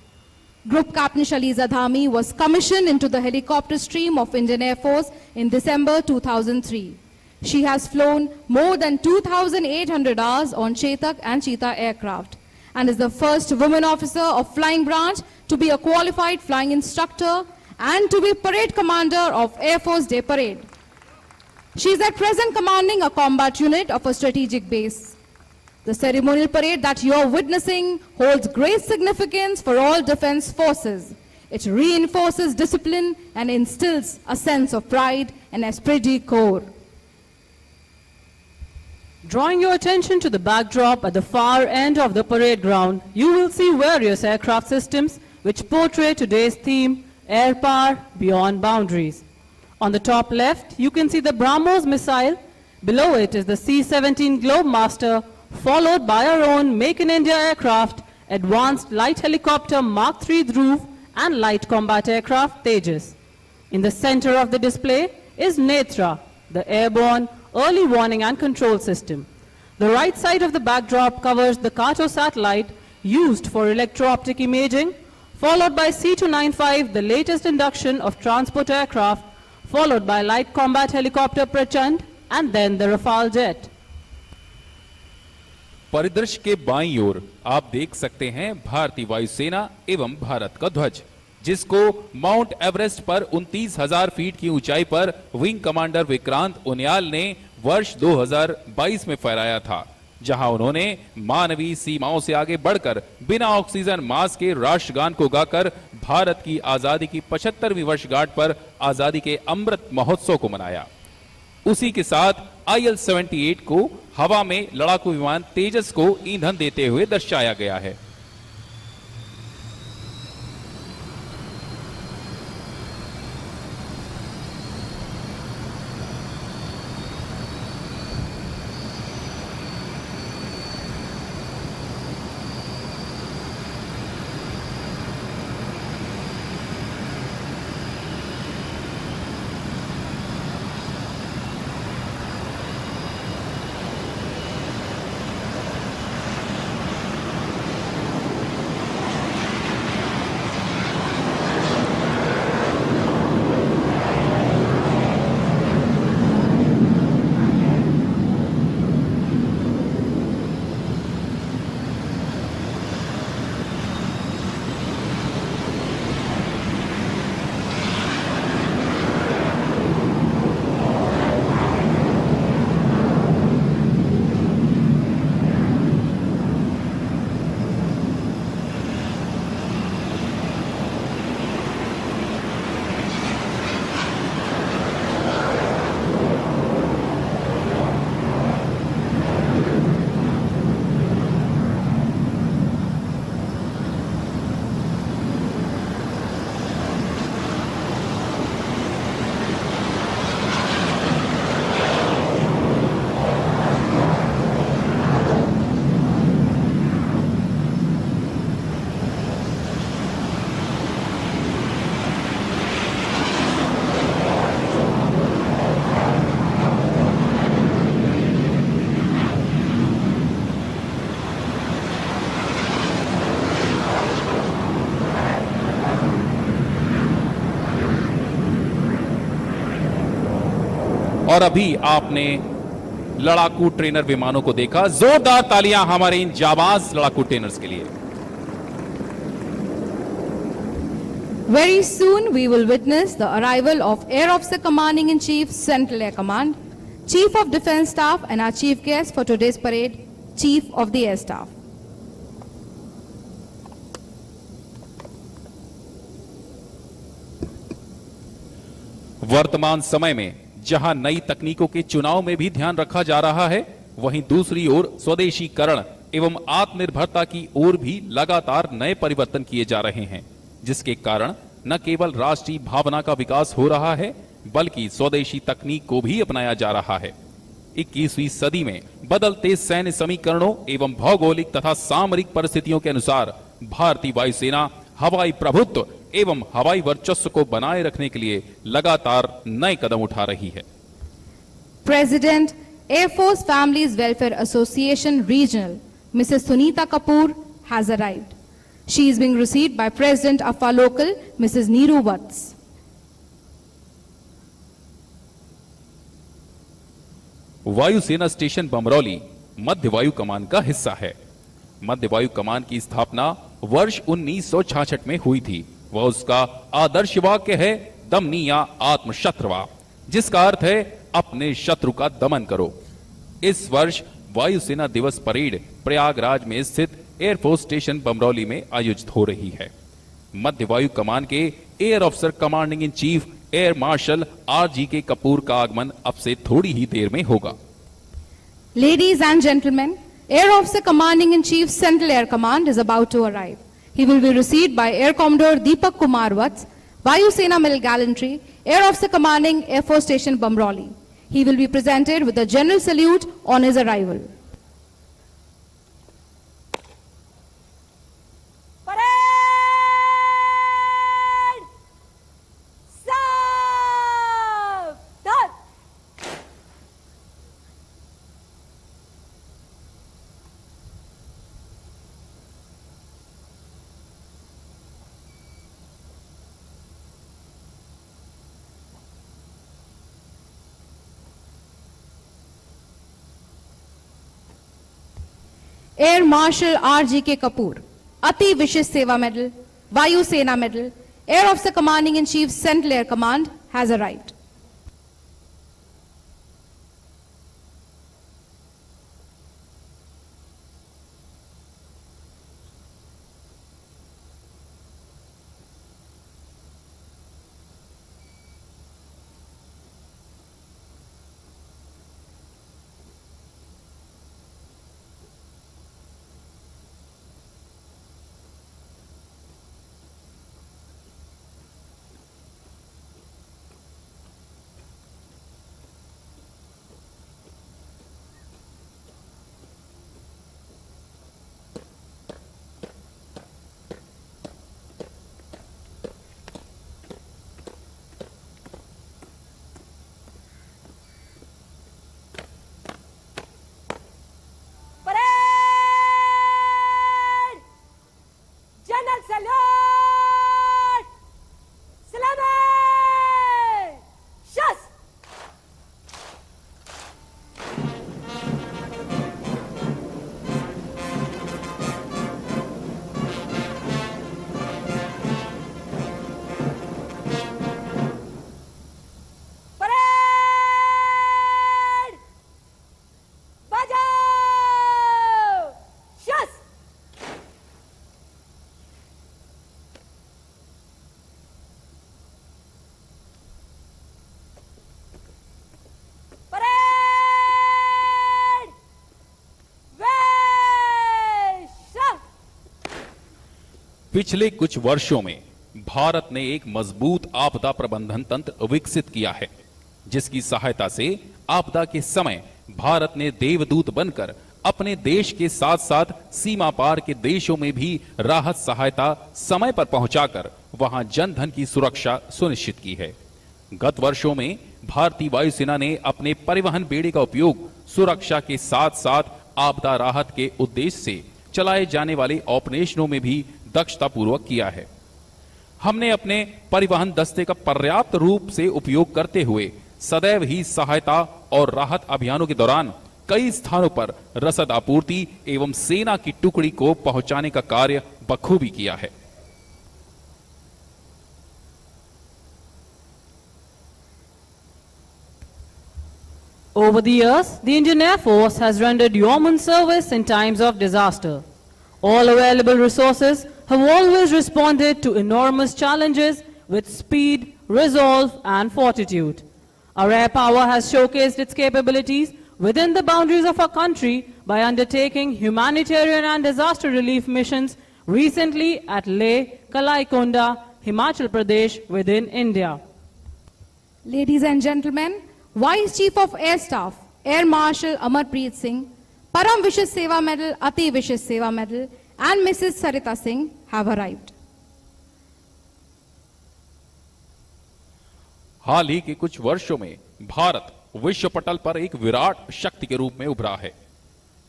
Group Captain Shaliza Dhami was commissioned into the helicopter stream of Indian Air Force in December 2003. She has flown more than 2,800 hours on Chetak and Cheetah aircraft and is the first woman officer of Flying Branch to be a qualified flying instructor and to be Parade Commander of Air Force Day Parade. She is at present commanding a combat unit of a strategic base. The ceremonial parade that you are witnessing holds great significance for all defense forces. It reinforces discipline and instills a sense of pride and esprit de corps. Drawing your attention to the backdrop at the far end of the parade ground, you will see various aircraft systems which portray today's theme, Air Power Beyond Boundaries. On the top left, you can see the BrahMos missile. Below it is the C-17 Globemaster, followed by our own Make in India aircraft, Advanced Light Helicopter Mark III Dhruv and Light Combat Aircraft Tejas. In the center of the display is Netra, the airborne early warning and control system. The right side of the backdrop covers the Kato satellite used for electro-optic imaging, followed by C-295, the latest induction of transport aircraft, followed by Light Combat Helicopter Prachand, and then the Rafale jet. परिदृश्य के बाईं ओर आप देख सकते हैं भारतीय वायुसेना एवं भारत का ध्वज, जिसको माउंट एवरेस्ट पर 29,000 फीट की ऊंचाई पर विंग कमांडर विक्रांत उनियाल ने वर्ष 2022 में फहराया था, जहां उन्होंने मानवीय सीमाओं से आगे बढ़कर बिना ऑक्सीजन मास्क के राष्ट्रगान को गाकर भारत की आजादी की 75वीं वर्षगांठ पर आजादी के अमृत महोत्सव को मनाया। उसी के साथ IL-78 को हवा में लड़ाकू विमान तेजस को ईंधन देते हुए दर्शाया गया है। और अभी आपने लड़ाकू ट्रेनर विमानों को देखा। जोरदार तालियां हमारे इन जाबाज लड़ाकू ट्रेनर्स के लिए। Very soon we will witness the arrival of Air Officer Commanding in Chief, Central Air Command, Chief of Defence Staff, and our chief guest for today's parade, Chief of the Air Staff. वर्तमान समय में जहां नई तकनीकों के चुनाव में भी ध्यान रखा जा रहा है, वहीं दूसरी ओर स्वदेशीकरण एवं आत्मनिर्भरता की ओर भी लगातार नए परिवर्तन किए जा रहे हैं, जिसके कारण न केवल राष्ट्रीय भावना का विकास हो रहा है, बल्कि स्वदेशी तकनीक को भी अपनाया जा रहा है। 21वीं सदी में बदलते सैन्य समीकरणों एवं भौगोलिक तथा सामरिक परिस्थितियों के अनुसार भारतीय वायुसेना हवाई प्रभुत्व एवं हवाई वर्चस्व को बनाए रखने के लिए लगातार नए कदम उठा रही है। President, Air Force Families Welfare Association Regional, Mrs. Sunita Kapoor, has arrived. She is being received by President of our local, Mrs. Neeru Vats. वायुसेना स्टेशन बमरौली मध्य वायु कमान का हिस्सा है। मध्य वायु कमान की स्थापना वर्ष 1966 में हुई थी। वह उसका आदर्श वाक्य है दमनीया आत्मशत्रुवा, जिसका अर्थ है अपने शत्रु का दमन करो। इस वर्ष वायुसेना दिवस परेड प्रयागराज में स्थित एयरफोर्स स्टेशन बमरौली में आयोजित हो रही है। मध्य वायु कमान के air officer commanding in chief air marshal RGK Kapoor का आगमन अब से थोड़ी ही देर में होगा। Ladies and gentlemen, Air Officer Commanding in Chief Central Air Command is about to arrive. He will be received by Air Commodore Deepak Kumar Vats, Vayu Sena Medal Gallantry, Air Officer Commanding Air Force Station Bamroli. He will be presented with a general salute on his arrival. Air Marshal RGK Kapoor, Ati Vishish Seva Medal, Vayu Sena Medal, Air Officer Commanding in Chief Central Air Command has arrived. पिछले कुछ वर्षों में भारत ने एक मजबूत आपदा प्रबंधन तंत्र विकसित किया है, जिसकी सहायता से आपदा के समय भारत ने देवदूत बनकर अपने देश के साथ साथ सीमा पार के देशों में भी राहत सहायता समय पर पहुंचाकर वहां जन धन की सुरक्षा सुनिश्चित की है। गत वर्षों में भारतीय वायुसेना ने अपने परिवहन बेड़े का उपयोग सुरक्षा के साथ साथ आपदा राहत के उद्देश्य से चलाए जाने वाले ऑपरेशनों में भी दक्षतापूर्वक किया है। हमने अपने परिवहन दस्ते का पर्याप्त रूप से उपयोग करते हुए सदैव ही सहायता और राहत अभियानों के दौरान कई स्थानों पर रसद आपूर्ति एवं सेना की टुकड़ी को पहुंचाने का कार्य बखूबी किया है। Over the years, the Indian Air Force has rendered yeoman service in times of disaster. All available resources have always responded to enormous challenges with speed, resolve, and fortitude. Our air power has showcased its capabilities within the boundaries of our country by undertaking humanitarian and disaster relief missions recently at Leh, Kalaikonda, Himachal Pradesh within India. Ladies and gentlemen, Vice Chief of Air Staff, Air Marshal Amarpreet Singh, Param Vishish Seva Medal, Ati Vishish Seva Medal, and Mrs. Sarita Singh have arrived. हाल ही के कुछ वर्षों में भारत विश्व पटल पर एक विराट शक्ति के रूप में उभरा है।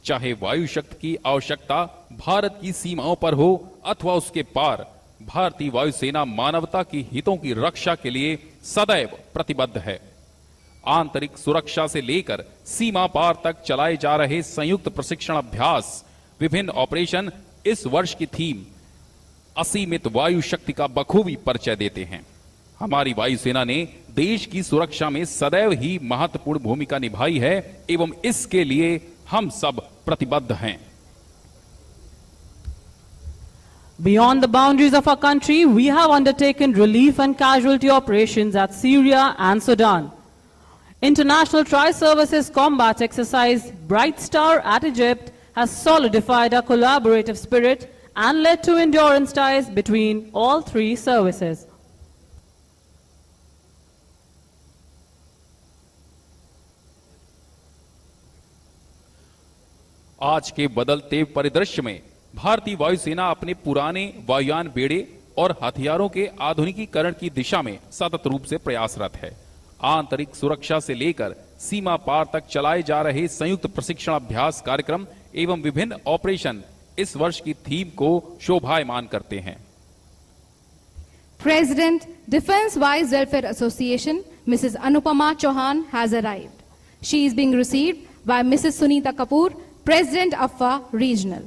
चाहे वायु शक्ति की आवश्यकता भारत की सीमाओं पर हो अथवा उसके पार, भारतीय वायुसेना मानवता की हितों की रक्षा के लिए सदैव प्रतिबद्ध है। आंतरिक सुरक्षा से लेकर सीमा पार तक चलाए जा रहे संयुक्त प्रशिक्षण अभ्यास, विभिन्न ऑपरेशन इस वर्ष की थीम असीमित वायु शक्ति का बखूबी परिचय देते हैं। हमारी वायुसेना ने देश की सुरक्षा में सदैव ही महत्वपूर्ण भूमिका निभाई है एवं इसके लिए हम सब प्रतिबद्ध हैं। Beyond the boundaries of our country, we have undertaken relief and casualty operations at Syria and Sudan. International Tri-Services Combat Exercise Bright Star at Egypt has solidified our collaborative spirit and led to endurance ties between all three services. आज के बदलते परिदृश्य में भारतीय वायुसेना अपने पुराने वायुयान बेड़े और हथियारों के आधुनिकीकरण की दिशा में सतत रूप से प्रयासरत है। आंतरिक सुरक्षा से लेकर सीमा पार तक चलाए जा रहे संयुक्त प्रशिक्षण अभ्यास कार्यक्रम एवं विभिन्न ऑपरेशन इस वर्ष की थीम को शोभायमान करते हैं। President, Defense Vice Welfare Association, Mrs. Anupama Chauhan has arrived. She is being received by Mrs. Sunita Kapoor, President AFA Regional.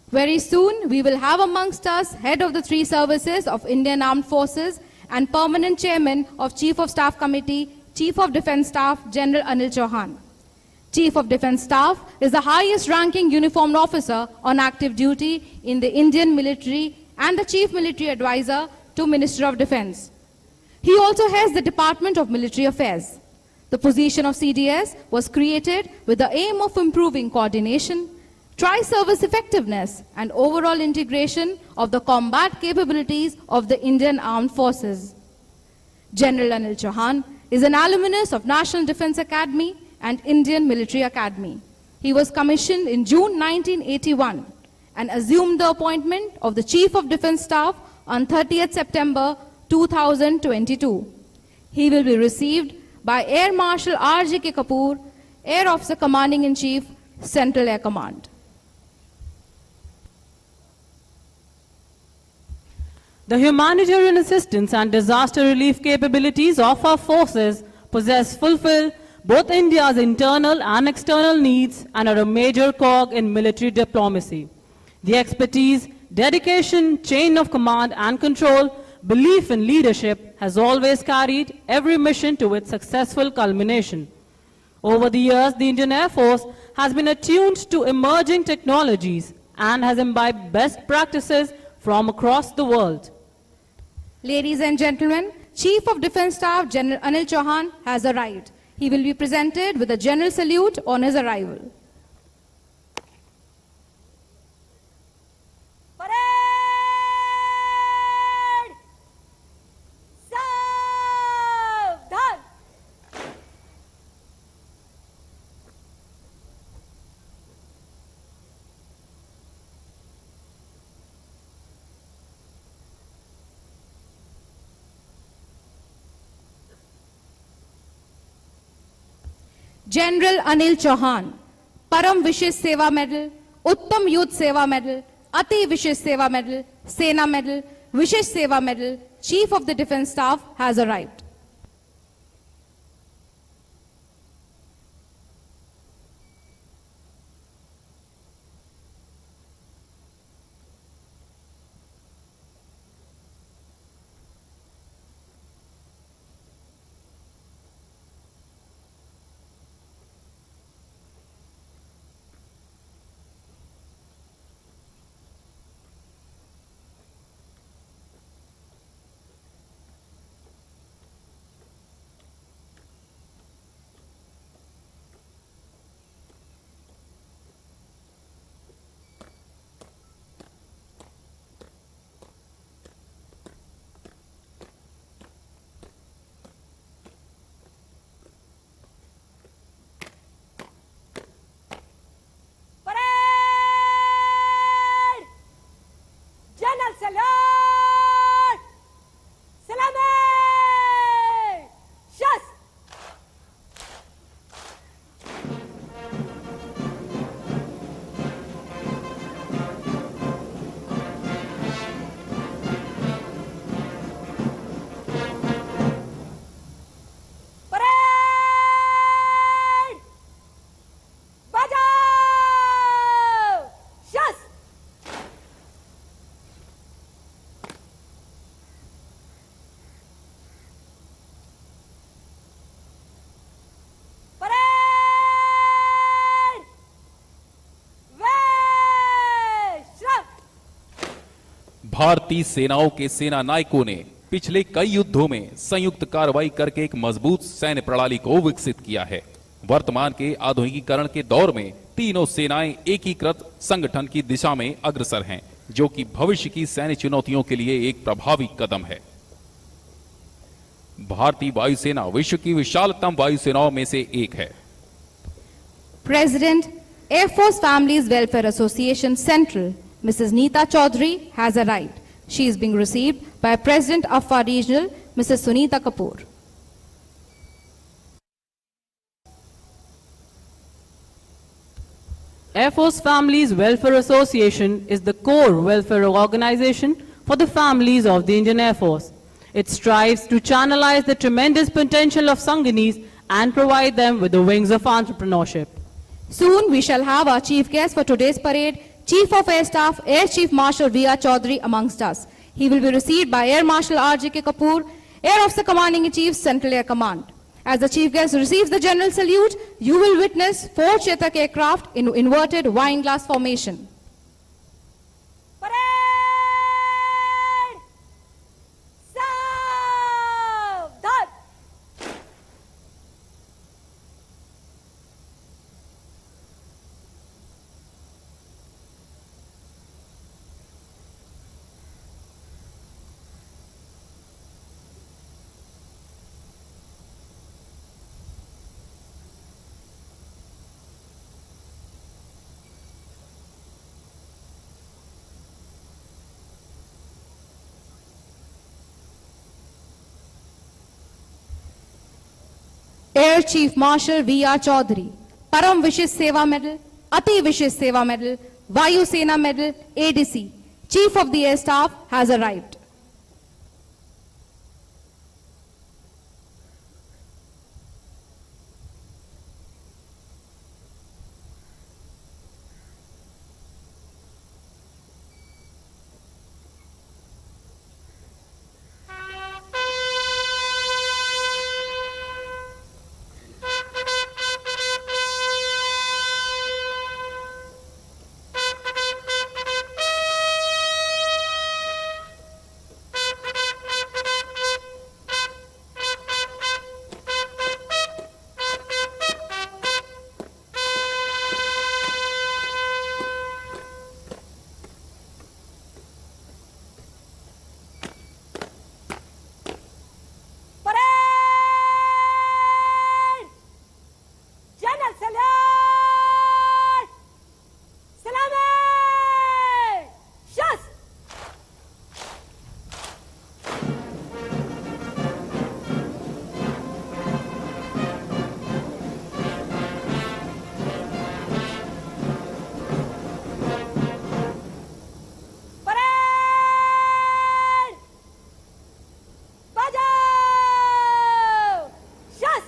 Very soon, we will have amongst us head of the three services of Indian Armed Forces and permanent chairman of Chief of Staff Committee, Chief of Defence Staff, General Anil Chauhan. Chief of Defence Staff is the highest ranking uniformed officer on active duty in the Indian military and the Chief Military Advisor to Minister of Defence. He also heads the Department of Military Affairs. The position of CDS was created with the aim of improving coordination, tri-service effectiveness and overall integration of the combat capabilities of the Indian Armed Forces. General Anil Chauhan is an alumnus of National Defence Academy and Indian Military Academy. He was commissioned in June 1981 and assumed the appointment of the Chief of Defence Staff on 30th September 2022. He will be received by Air Marshal R.J.K. Kapoor, Air Officer Commanding-in-Chief, Central Air Command. The humanitarian assistance and disaster relief capabilities of our forces fulfill both India's internal and external needs and are a major cog in military diplomacy. The expertise, dedication, chain of command and control, belief in leadership has always carried every mission to its successful culmination. Over the years, the Indian Air Force has been attuned to emerging technologies and has imbibed best practices from across the world. Ladies and gentlemen, Chief of Defence Staff General Anil Chauhan has arrived. He will be presented with a general salute on his arrival. General Anil Chauhan, Param Vishesh Seva Medal, Uttam Youth Seva Medal, Ati Vishesh Seva Medal, Sena Medal, Vishesh Seva Medal, Chief of the Defence Staff has arrived. भारतीय सेनाओं के सेना नायकों ने पिछले कई युद्धों में संयुक्त कार्रवाई करके एक मजबूत सैन्य प्रणाली को विकसित किया है। वर्तमान के आधुनिकीकरण के दौर में तीनों सेनाएं एकीकृत संगठन की दिशा में अग्रसर हैं, जो कि भविष्य की सैन्य चुनौतियों के लिए एक प्रभावी कदम है। भारतीय वायुसेना विश्व की विशालतम वायुसेनाओं में से एक है। President, Air Force Families Welfare Association Central, Mrs. Neeta Chaudhary, has arrived. She is being received by President of our regional, Mrs. Sunita Kapoor. Air Force Families Welfare Association is the core welfare organization for the families of the Indian Air Force. It strives to channelize the tremendous potential of Sanganis and provide them with the wings of entrepreneurship. Soon we shall have our chief guest for today's parade, Chief of Air Staff, Air Chief Marshal V.R. Chaudhary amongst us. He will be received by Air Marshal R.J.K. Kapoor, Air Officer Commanding in Chief, Central Air Command. As the chief guest receives the general salute, you will witness 4 Chetak aircraft in inverted wine glass formation. Parade! Saavdhan! Air Chief Marshal V.R. Chaudhary, Param Vishish Seva Medal, Ati Vishish Seva Medal, Vayu Sena Medal, ADC, Chief of the Air Staff has arrived. Parade! General salute! Salame! Shas! Parade! Bajao! Shas!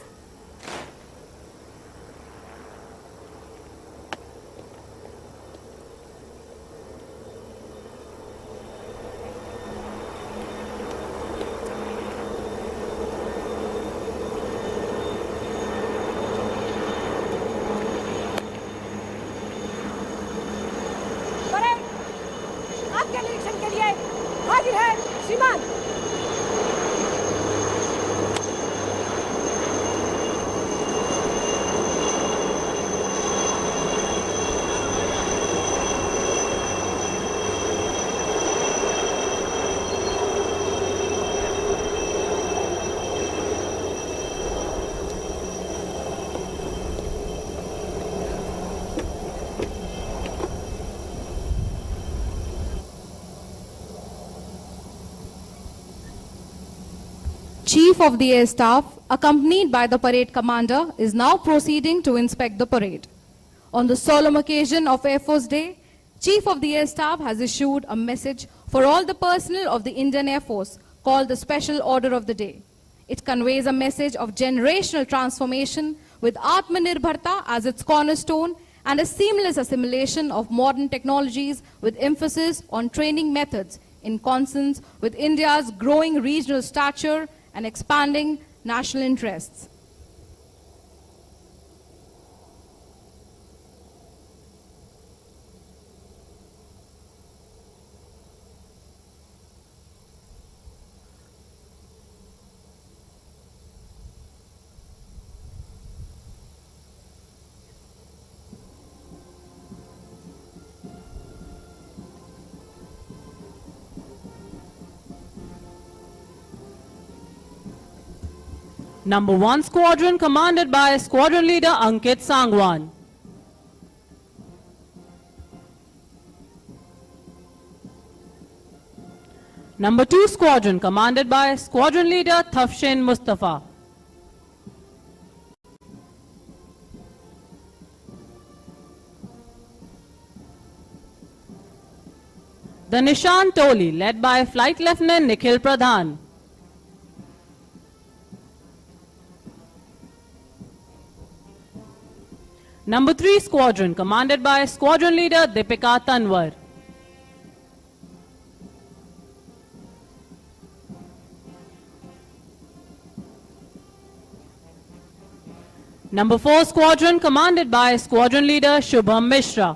Parade आपके निरीक्षण के लिए हाजिर है श्रीमान। Chief of the Air Staff, accompanied by the parade commander, is now proceeding to inspect the parade. On the solemn occasion of Air Force Day, Chief of the Air Staff has issued a message for all the personnel of the Indian Air Force called the Special Order of the Day. It conveys a message of generational transformation with Atmanirbharta as its cornerstone and a seamless assimilation of modern technologies with emphasis on training methods in consonance with India's growing regional stature and expanding national interests. Number 1 Squadron commanded by Squadron Leader Ankit Sangwan. Number 2 Squadron commanded by Squadron Leader Thafshin Mustafa. The Nishan Toli led by Flight Lieutenant Nikhil Pradhan. Number 3 Squadron commanded by Squadron Leader Deepika Tanwar. Number 4 Squadron commanded by Squadron Leader Shubham Mishra.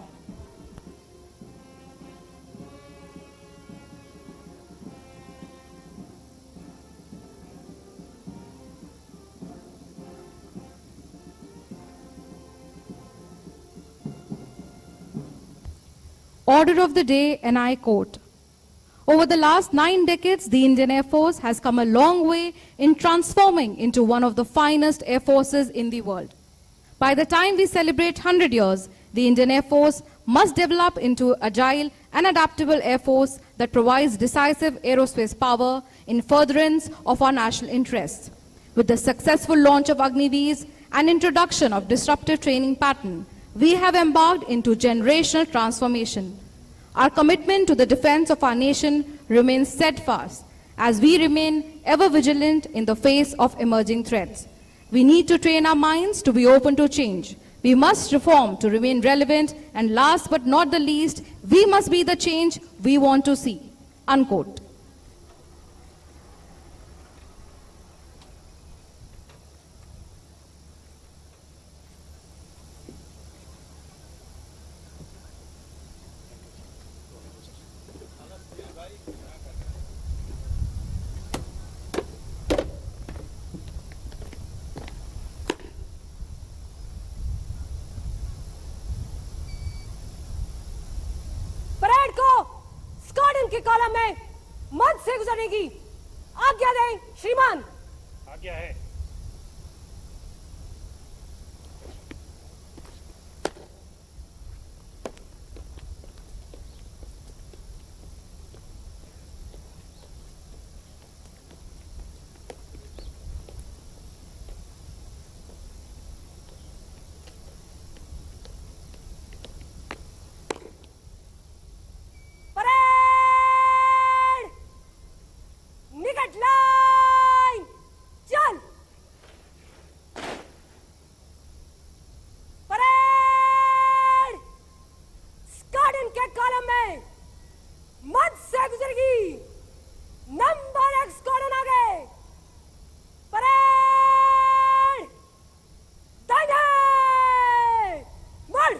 Order of the day, and I quote, "Over the last 9 decades, the Indian Air Force has come a long way in transforming into one of the finest air forces in the world. By the time we celebrate 100 years, the Indian Air Force must develop into agile and adaptable air force that provides decisive aerospace power in furtherance of our national interests. With the successful launch of Agniveers and introduction of disruptive training pattern, we have embarked into generational transformation. Our commitment to the defense of our nation remains steadfast as we remain ever vigilant in the face of emerging threats. We need to train our minds to be open to change. We must reform to remain relevant, and last but not the least, we must be the change we want to see." Unquote. Parade को squadron के column में मध्य से गुजरने की आज्ञा दें श्रीमान। आज्ञा है। परेड निकट लाइन चल। परेड स्क्वाड्रन के कॉलम में मध्य से गुजरेगी। नंबर 1 स्क्वाड्रन आगे। परेड दाहिने मुड़।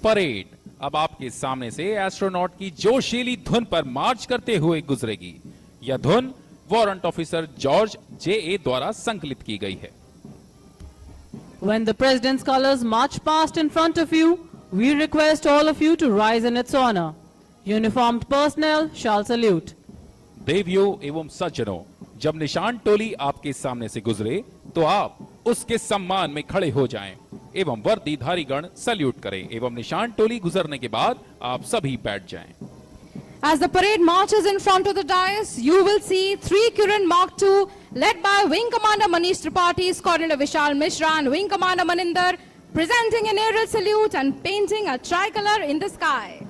परेड अब आपके सामने से एस्ट्रोनॉट की जोशीली धुन पर मार्च करते हुए गुजरेगी। यह धुन वारंट ऑफिसर जॉर्ज J.A. द्वारा संकलित की गई है। When the President's colors march past in front of you, we request all of you to rise in its honor. Uniformed personnel shall salute. देवियों एवं सज्जनों, जब निशान टोली आपके सामने से गुजरे तो आप उसके सम्मान में खड़े हो जाएं एवं वर्दीधारी गण सल्यूट करें एवं निशान टोली गुजरने के बाद आप सभी बैठ जाएं। As the parade marches in front of the dais, you will see 3 Kiran Mark II led by Wing Commander Manish Tripathi, Squadron Vishal Mishra and Wing Commander Maninder presenting an aerial salute and painting a tricolor in the sky.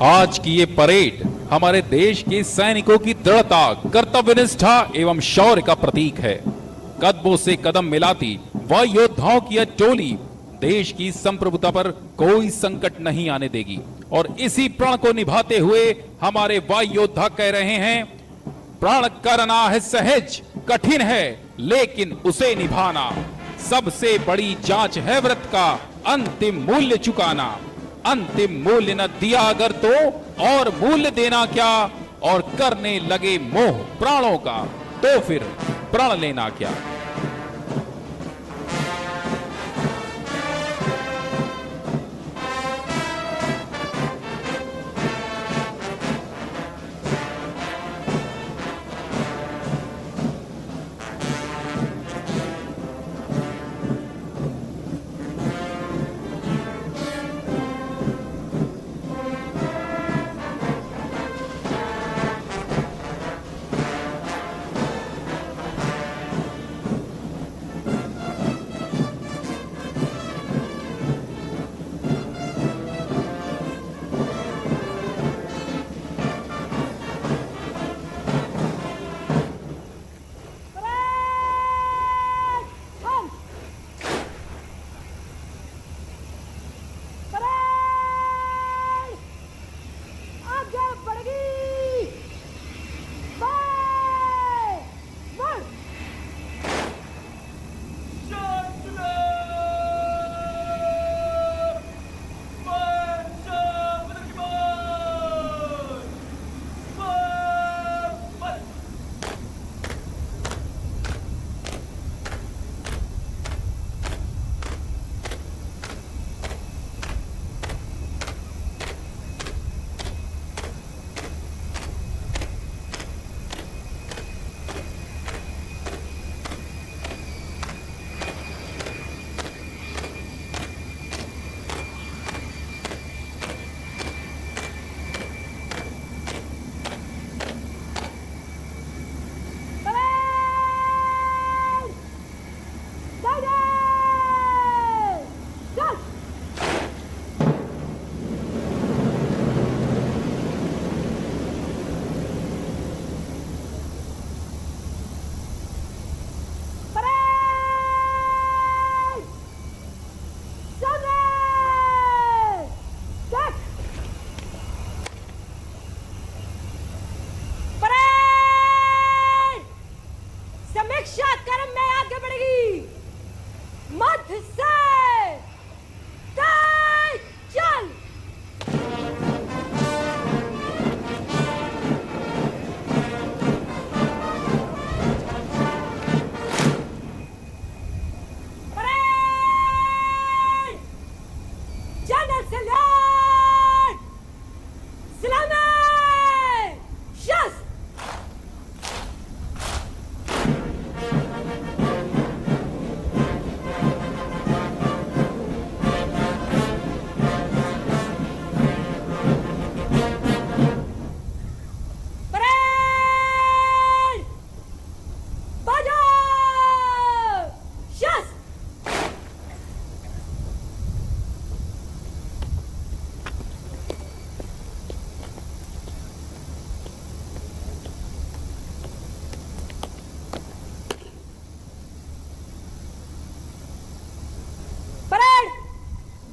आज की ये parade हमारे देश के सैनिकों की दृढ़ता, कर्तव्यनिष्ठा एवं शौर्य का प्रतीक है। कदमों से कदम मिलाती वायु योद्धाओं की यह टोली देश की संप्रभुता पर कोई संकट नहीं आने देगी और इसी प्रण को निभाते हुए हमारे वायु योद्धा कह रहे हैं, प्राण करना है सहज, कठिन है लेकिन उसे निभाना, सबसे बड़ी जांच है व्रत का अंतिम मूल्य चुकाना। अंतिम मूल्य न दिया अगर तो और मूल्य देना क्या, और करने लगे मोह प्राणों का तो फिर प्रण लेना क्या।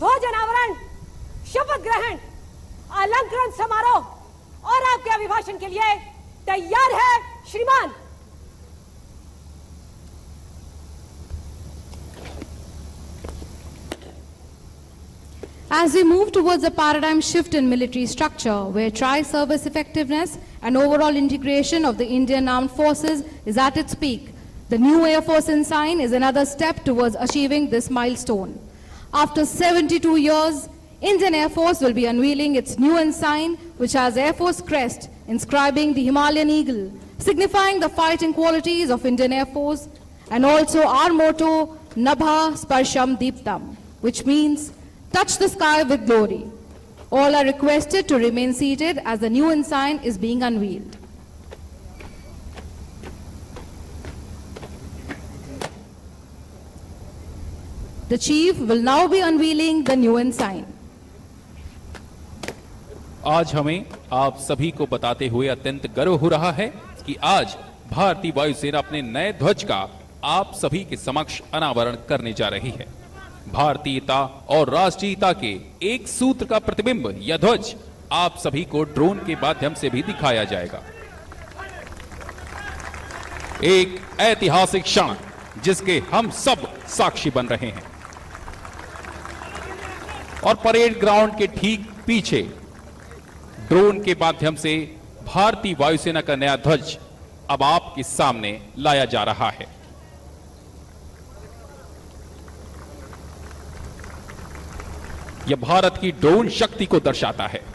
ध्वज अनावरण, शपथ ग्रहण, अलंकरण समारोह और आपके अभिभाषण के लिए तैयार है श्रीमान। As we move towards a paradigm shift in military structure, where tri-service effectiveness and overall integration of the Indian Armed Forces is at its peak, the new Air Force ensign is another step towards achieving this milestone. After 72 years, Indian Air Force will be unveiling its new ensign, which has Air Force crest inscribing the Himalayan eagle, signifying the fighting qualities of Indian Air Force, and also our motto, Nabha Sparsham Deeptam, which means touch the sky with glory. All are requested to remain seated as the new ensign is being unveiled. The chief will now be unveiling the new ensign. आज हमें आप सभी को बताते हुए अत्यंत गर्व हो रहा है कि आज भारतीय वायुसेना अपने नए ध्वज का आप सभी के समक्ष अनावरण करने जा रही है। भारतीयता और राष्ट्रीयता के एक सूत्र का प्रतिबिंब यह ध्वज आप सभी को ड्रोन के माध्यम से भी दिखाया जाएगा। एक ऐतिहासिक क्षण जिसके हम सब साक्षी बन रहे हैं और परेड ग्राउंड के ठीक पीछे ड्रोन के माध्यम से भारतीय वायुसेना का नया ध्वज अब आपके सामने लाया जा रहा है। यह भारत की ड्रोन शक्ति को दर्शाता है।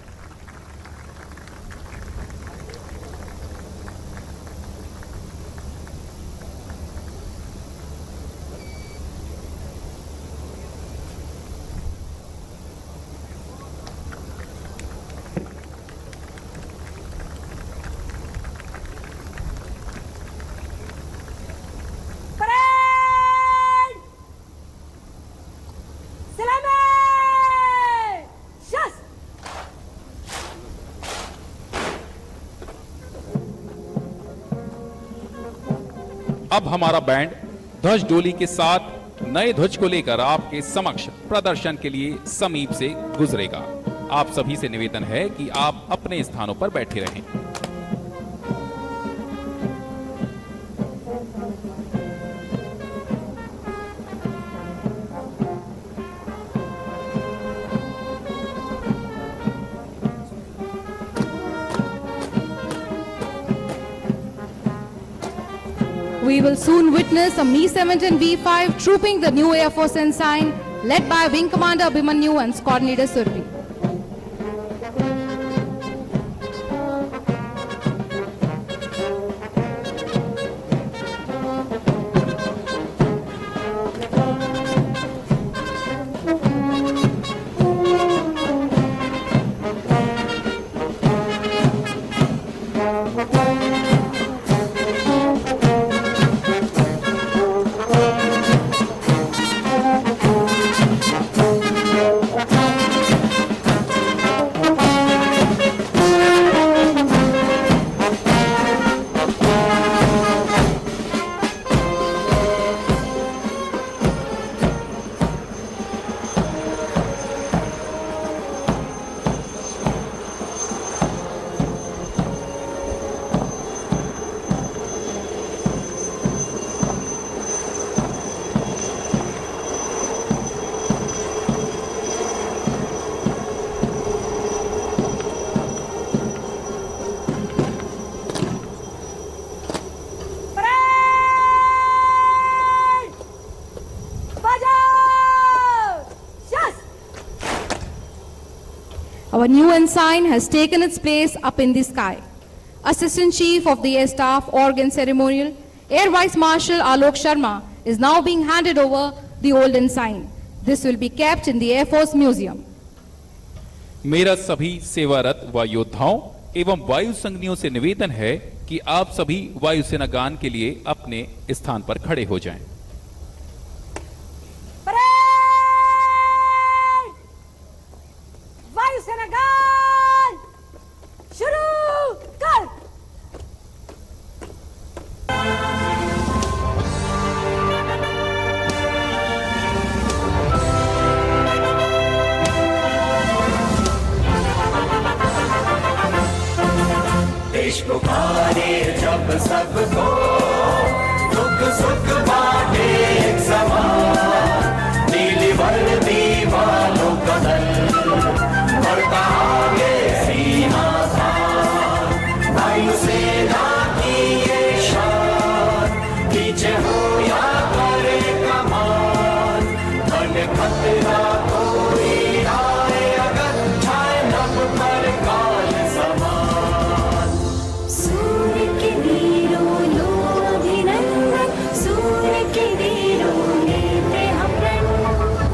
अब हमारा बैंड ध्वज डोली के साथ नए ध्वज को लेकर आपके समक्ष प्रदर्शन के लिए समीप से गुजरेगा। आप सभी से निवेदन है कि आप अपने स्थानों पर बैठे रहें। We will soon witness a Mi-17 V5 trooping the new Air Force ensign, led by Wing Commander Abhimanyu and Squad Leader Surbi. Our new ensign has taken its place up in the sky. Assistant Chief of the Air Staff Org and Ceremonial, Air Vice Marshal Alok Sharma, is now being handed over the old ensign. This will be kept in the Air Force Museum. मेरा सभी सेवारत वायुयोद्धाओं एवं वायु संगनियों से निवेदन है कि आप सभी वायुसेना गान के लिए अपने स्थान पर खड़े हो जाएं। वायुसेना गान शुरू कर। देश पुकारे जब सबको, दुख सुख बांटे एक समान, नीली वर्दी वालों का दल बढ़ता आगे सीना तान, वायुसेना की ये शान, पीछे हो या करे कमान, बन खतरा कोई आए अगर, छाए नभ पर काल समान। सूर्य के वीरों लो अभिनंदन, सूर्य के वीरों लेते हम प्रण,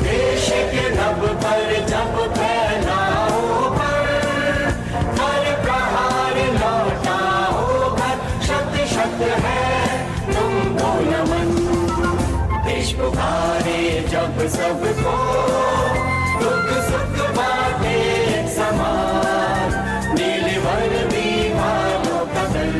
देश के नभ पर जब फैलाओ पर, कर प्रहार लौटाओ घर, शत शत है तुमको नमन। देश पुकारे जब सबको, दुख सुख बांटे एक समान, नीली वर्दी वालों का दल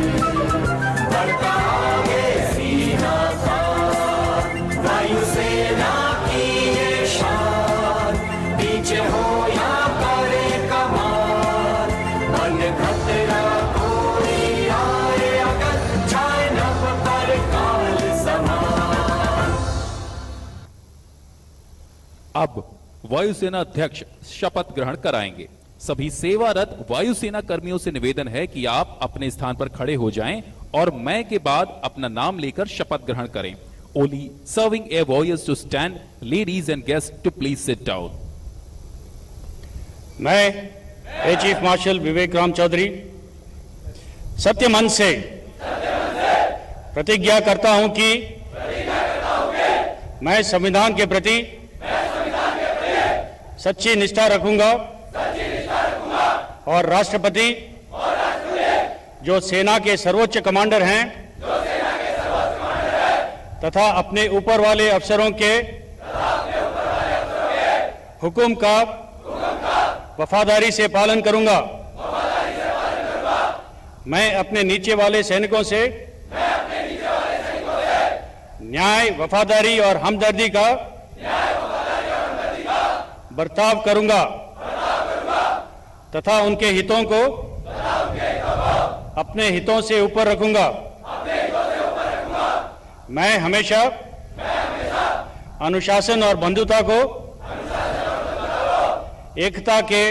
बढ़ता आगे सीना तान, वायुसेना की ये शान, पीछे हो या करे कमान, बन खतरा कोई आए अगर, छाए नभ पर काल समान। अब वायुसेना अध्यक्ष शपथ ग्रहण कराएंगे। सभी सेवारत वायुसेना कर्मियों से निवेदन है कि आप अपने स्थान पर खड़े हो जाएं और मैं के बाद अपना नाम लेकर शपथ ग्रहण करें। Only serving air warriors to stand, ladies and guest too please sit down. मैं air chief marshal Vivek Ram Chaudhary सत्य मन से प्रतिज्ञा करता हूं कि मैं संविधान के प्रति सच्ची निष्ठा रखूंगा और राष्ट्रपति जो सेना के सर्वोच्च कमांडर हैं तथा अपने ऊपर वाले अफसरों के हुक्म का वफादारी से पालन करूंगा। मैं अपने नीचे वाले सैनिकों से न्याय, वफादारी और हमदर्दी का बर्ताव करूंगा तथा उनके हितों को अपने हितों से ऊपर रखूंगा। मैं हमेशा अनुशासन और बंधुता को एकता के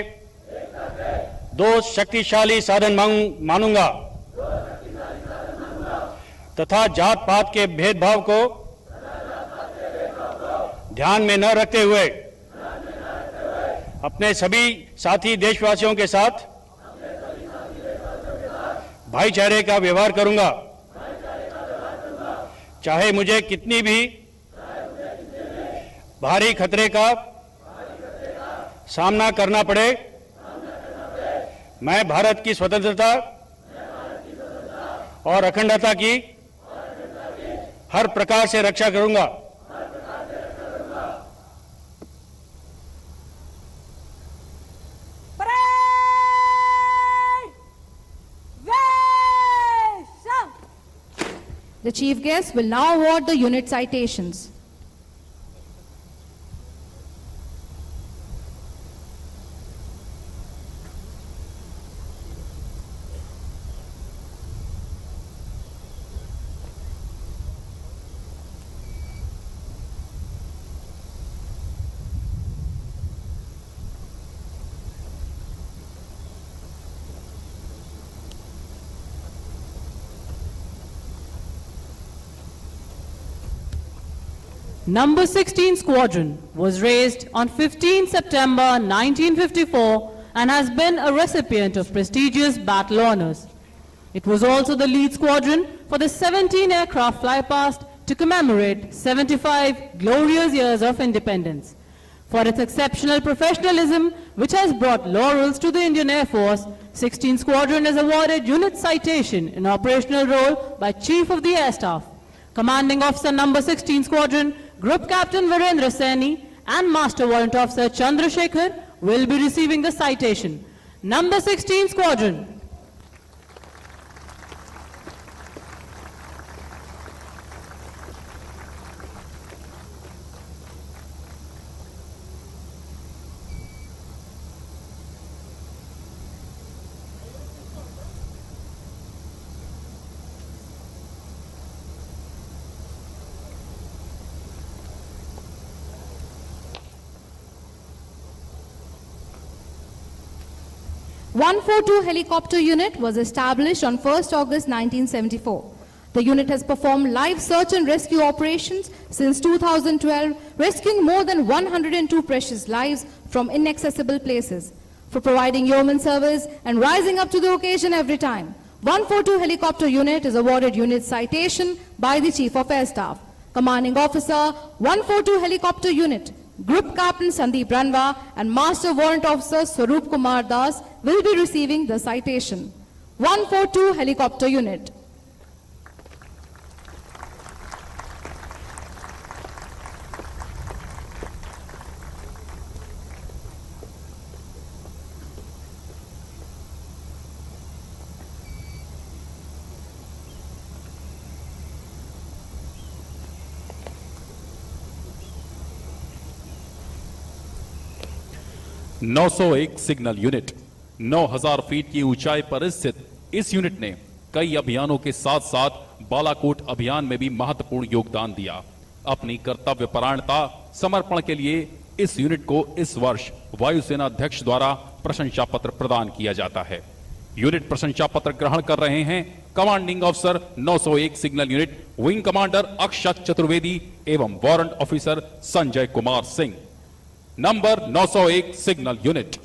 दो शक्तिशाली साधन मानूंगा तथा जात पात के भेदभाव को ध्यान में न रखते हुए अपने सभी साथी देशवासियों के साथ भाईचारे का व्यवहार करूंगा। चाहे मुझे कितनी भी भारी खतरे का सामना करना पड़े, मैं भारत की स्वतंत्रता और अखंडता की हर प्रकार से रक्षा करूंगा। The chief guest will now award the unit citations. Number 16 Squadron was raised on 15 September 1954 and has been a recipient of prestigious battle honors. It was also the lead squadron for the 17 aircraft flypast to commemorate 75 glorious years of independence. For its exceptional professionalism, which has brought laurels to the Indian Air Force, 16 Squadron is awarded unit citation in operational role by Chief of the Air Staff. Commanding Officer Number 16 Squadron, Group Captain Virendra Saini and Master Warrant Officer Chandrasekhar will be receiving the citation. Number 16 Squadron. 142 Helicopter Unit was established on 1st August 1974. The unit has performed live search and rescue operations since 2012, rescuing more than 102 precious lives from inaccessible places. For providing yeoman service and rising up to the occasion every time, 142 Helicopter Unit is awarded Unit Citation by the Chief of Air Staff. Commanding Officer, 142 Helicopter Unit, Group Captain Sandeep Ranwa and Master Warrant Officer Swaroop Kumar Das will be receiving the citation. 142 Helicopter Unit. Now 901 signal unit 9000 feet की ऊंचाई पर स्थित इस unit ने कई अभियानों के साथ साथ बालाकोट अभियान में भी महत्वपूर्ण योगदान दिया। अपनी कर्तव्य परायणता समर्पण के लिए इस यूनिट को इस वर्ष वायुसेना अध्यक्ष द्वारा प्रशंसा पत्र प्रदान किया जाता है। यूनिट प्रशंसा पत्र ग्रहण कर रहे हैं commanding officer 901 signal unit wing commander Akshat Chaturvedi एवं warrant officer Sanjay Kumar Singh. Number 901 signal unit.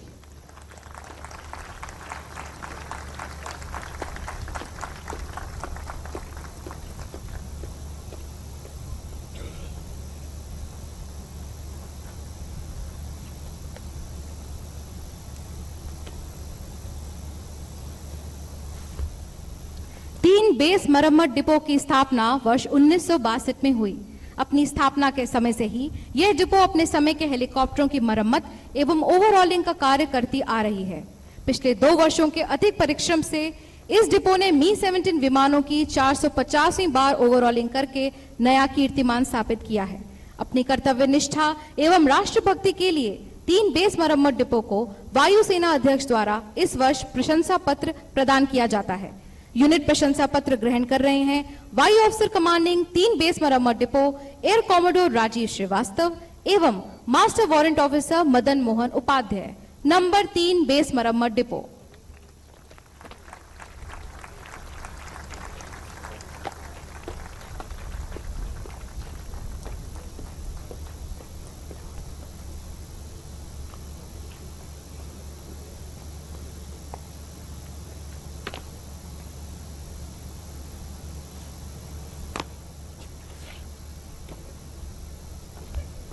तीन बेस मरम्मत डिपो की स्थापना वर्ष 1962 में हुई। अपनी स्थापना के समय से ही यह डिपो अपने समय के हेलीकॉप्टरों की मरम्मत एवं ओवरऑलिंग का कार्य करती आ रही है। पिछले 2 वर्षों के अधिक परिश्रम से इस डिपो ने मी-17 विमानों की 450वीं बार ओवरऑलिंग करके नया कीर्तिमान स्थापित किया है। अपनी कर्तव्य निष्ठा एवं राष्ट्रभक्ति के लिए 3 बेस मरम्मत डिपो को वायुसेना अध्यक्ष द्वारा इस वर्ष प्रशंसा पत्र प्रदान किया जाता है। यूनिट प्रशंसा पत्र ग्रहण कर रहे हैं वायु अफसर कमांडिंग 3 बेस मरम्मत depot air commodore Rajeev Srivastava एवं master warrant officer Madan Mohan Upadhyay. Number 3 base मरम्मत depot.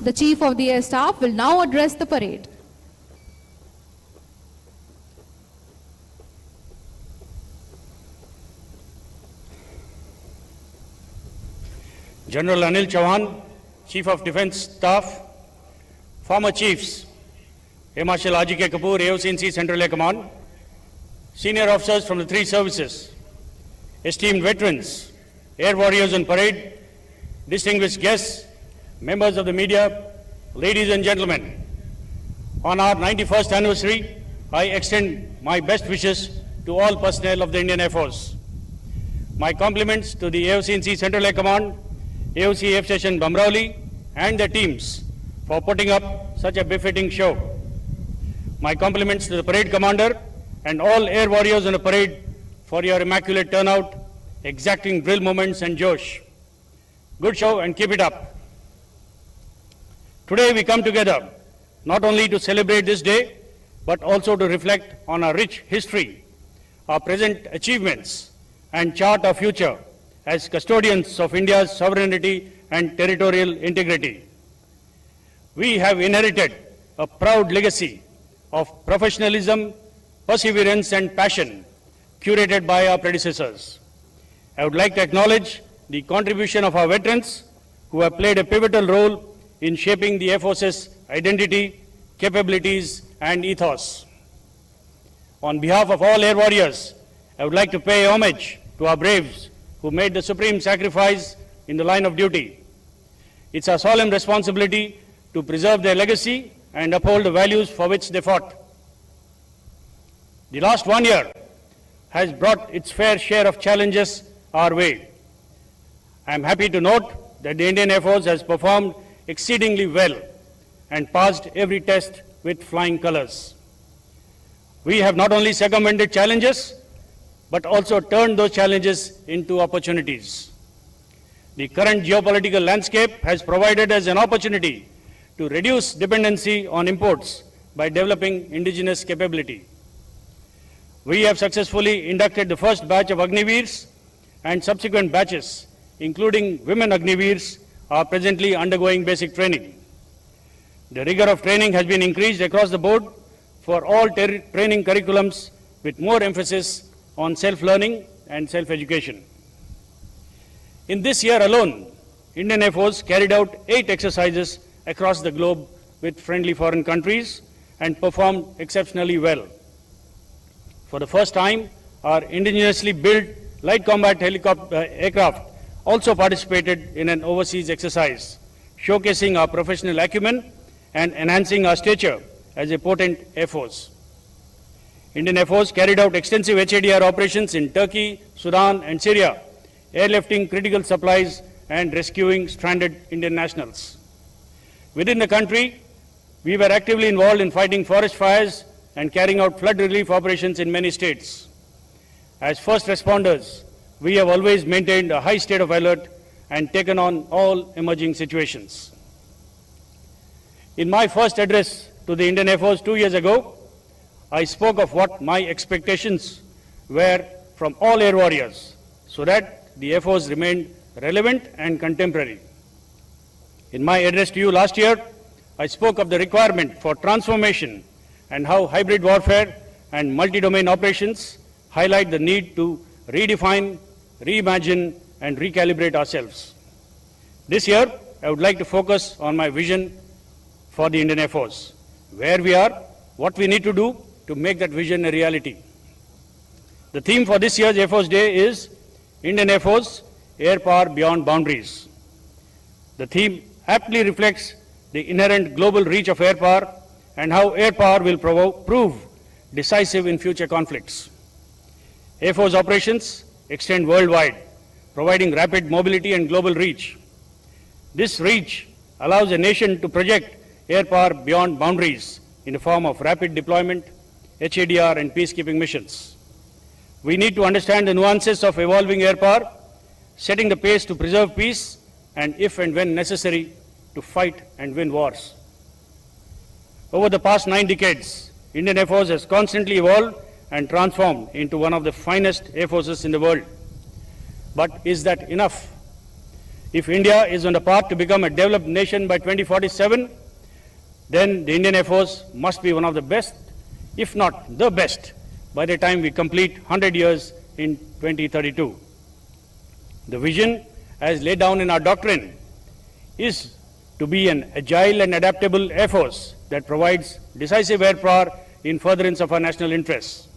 The Chief of the Air Staff will now address the parade. General Anil Chauhan, Chief of Defence Staff, former Chiefs, Air Marshal R.G.K. Kapoor, AOC&C Central Air Command, senior officers from the 3 services, esteemed veterans, air warriors on parade, distinguished guests, members of the media, ladies and gentlemen, on our 91st anniversary, I extend my best wishes to all personnel of the Indian Air Force. My compliments to the AOC&C Central Air Command, AOC Air Station Bamrauli and their teams for putting up such a befitting show. My compliments to the parade commander and all air warriors on the parade for your immaculate turnout, exacting drill moments and josh. Good show and keep it up. Today we come together not only to celebrate this day, but also to reflect on our rich history, our present achievements, and chart our future as custodians of India's sovereignty and territorial integrity. We have inherited a proud legacy of professionalism, perseverance, and passion curated by our predecessors. I would like to acknowledge the contribution of our veterans who have played a pivotal role in shaping the Air Force's identity, capabilities, and ethos. On behalf of all air warriors, I would like to pay homage to our braves who made the supreme sacrifice in the line of duty. It's our solemn responsibility to preserve their legacy and uphold the values for which they fought. The last 1 year has brought its fair share of challenges our way. I am happy to note that the Indian Air Force has performed exceedingly well and passed every test with flying colors. We have not only circumvented challenges, but also turned those challenges into opportunities. The current geopolitical landscape has provided us an opportunity to reduce dependency on imports by developing indigenous capability. We have successfully inducted the first batch of Agniveers, and subsequent batches, including women Agniveers, are presently undergoing basic training. The rigor of training has been increased across the board for all training curriculums, with more emphasis on self-learning and self-education. In this year alone, Indian Air Force carried out 8 exercises across the globe with friendly foreign countries and performed exceptionally well. For the first time, our indigenously built light combat aircraft also participated in an overseas exercise, showcasing our professional acumen and enhancing our stature as a potent Air Force. Indian Air Force carried out extensive HADR operations in Turkey, Sudan, and Syria, airlifting critical supplies and rescuing stranded Indian nationals. Within the country, we were actively involved in fighting forest fires and carrying out flood relief operations in many states. As first responders, we have always maintained a high state of alert and taken on all emerging situations. In my first address to the Indian Air Force 2 years ago, I spoke of what my expectations were from all air warriors so that the Air Force remained relevant and contemporary. In my address to you last year, I spoke of the requirement for transformation and how hybrid warfare and multi-domain operations highlight the need to redefine, reimagine, and recalibrate ourselves. This year, I would like to focus on my vision for the Indian Air Force, where we are, what we need to do to make that vision a reality. The theme for this year's Air Force Day is Indian Air Force, Air Power Beyond Boundaries. The theme aptly reflects the inherent global reach of air power and how air power will prove decisive in future conflicts. Air Force operations extend worldwide, providing rapid mobility and global reach. This reach allows a nation to project air power beyond boundaries in the form of rapid deployment, HADR, and peacekeeping missions. We need to understand the nuances of evolving air power, setting the pace to preserve peace, and if and when necessary, to fight and win wars. Over the past 9 decades, Indian Air Force has constantly evolved and transformed into one of the finest air forces in the world. But is that enough? If India is on the path to become a developed nation by 2047, then the Indian Air Force must be one of the best, if not the best, by the time we complete 100 years in 2032. The vision, as laid down in our doctrine, is to be an agile and adaptable Air Force that provides decisive air power in furtherance of our national interests.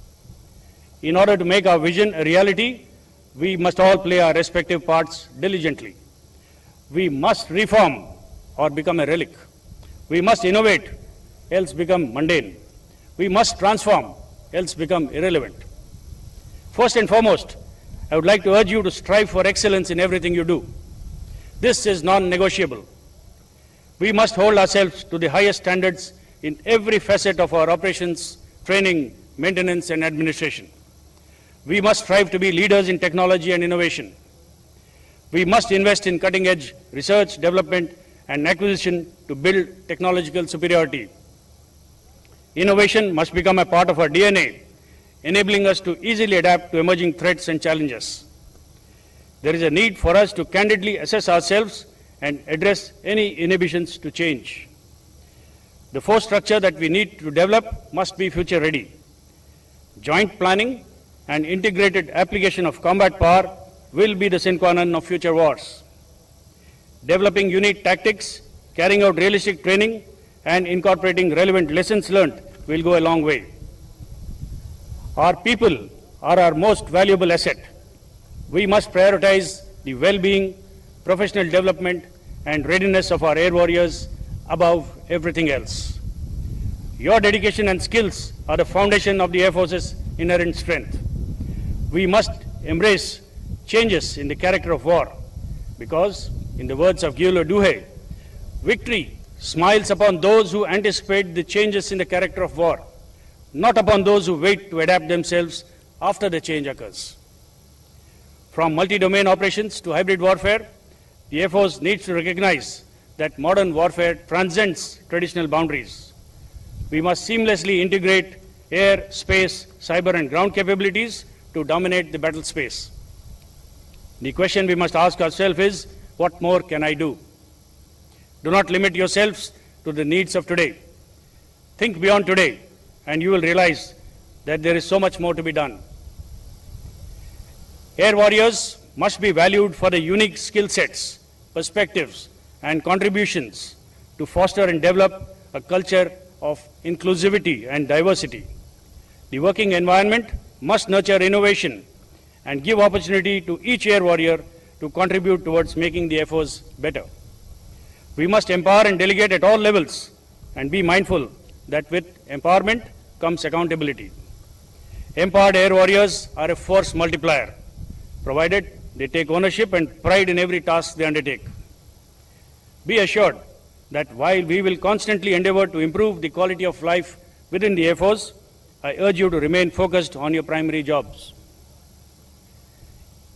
In order to make our vision a reality, we must all play our respective parts diligently. We must reform or become a relic. We must innovate, else become mundane. We must transform, else become irrelevant. First and foremost, I would like to urge you to strive for excellence in everything you do. This is non-negotiable. We must hold ourselves to the highest standards in every facet of our operations, training, maintenance, and administration. We must strive to be leaders in technology and innovation. We must invest in cutting-edge research, development, and acquisition to build technological superiority. Innovation must become a part of our DNA, enabling us to easily adapt to emerging threats and challenges. There is a need for us to candidly assess ourselves and address any inhibitions to change. The force structure that we need to develop must be future-ready. Joint planning and integrated application of combat power will be the sine qua non of future wars. Developing unique tactics, carrying out realistic training, and incorporating relevant lessons learned will go a long way. Our people are our most valuable asset. We must prioritize the well-being, professional development, and readiness of our air warriors above everything else. Your dedication and skills are the foundation of the Air Force's inherent strength. We must embrace changes in the character of war because, in the words of Guillaume Douhet, victory smiles upon those who anticipate the changes in the character of war, not upon those who wait to adapt themselves after the change occurs. From multi-domain operations to hybrid warfare, the Air Force needs to recognize that modern warfare transcends traditional boundaries. We must seamlessly integrate air, space, cyber and ground capabilities to dominate the battle space. The question we must ask ourselves is, what more can I do? Do not limit yourselves to the needs of today. Think beyond today and you will realize that there is so much more to be done. Air warriors must be valued for the unique skill sets, perspectives and contributions to foster and develop a culture of inclusivity and diversity. The working environment must nurture innovation and give opportunity to each air warrior to contribute towards making the Air Force better. We must empower and delegate at all levels and be mindful that with empowerment comes accountability. Empowered air warriors are a force multiplier, provided they take ownership and pride in every task they undertake. Be assured that while we will constantly endeavor to improve the quality of life within the Air Force, I urge you to remain focused on your primary jobs.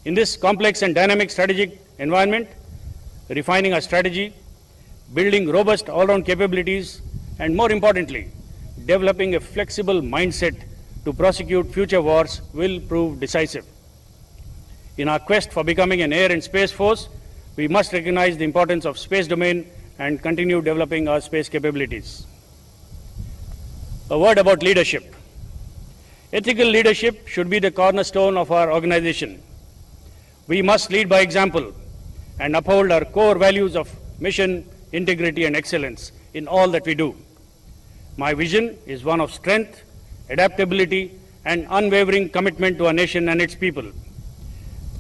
In this complex and dynamic strategic environment, refining our strategy, building robust all-round capabilities, and more importantly, developing a flexible mindset to prosecute future wars will prove decisive. In our quest for becoming an air and space force, we must recognize the importance of space domain and continue developing our space capabilities. A word about leadership. Ethical leadership should be the cornerstone of our organization. We must lead by example and uphold our core values of mission, integrity, and excellence in all that we do. My vision is one of strength, adaptability, and unwavering commitment to our nation and its people.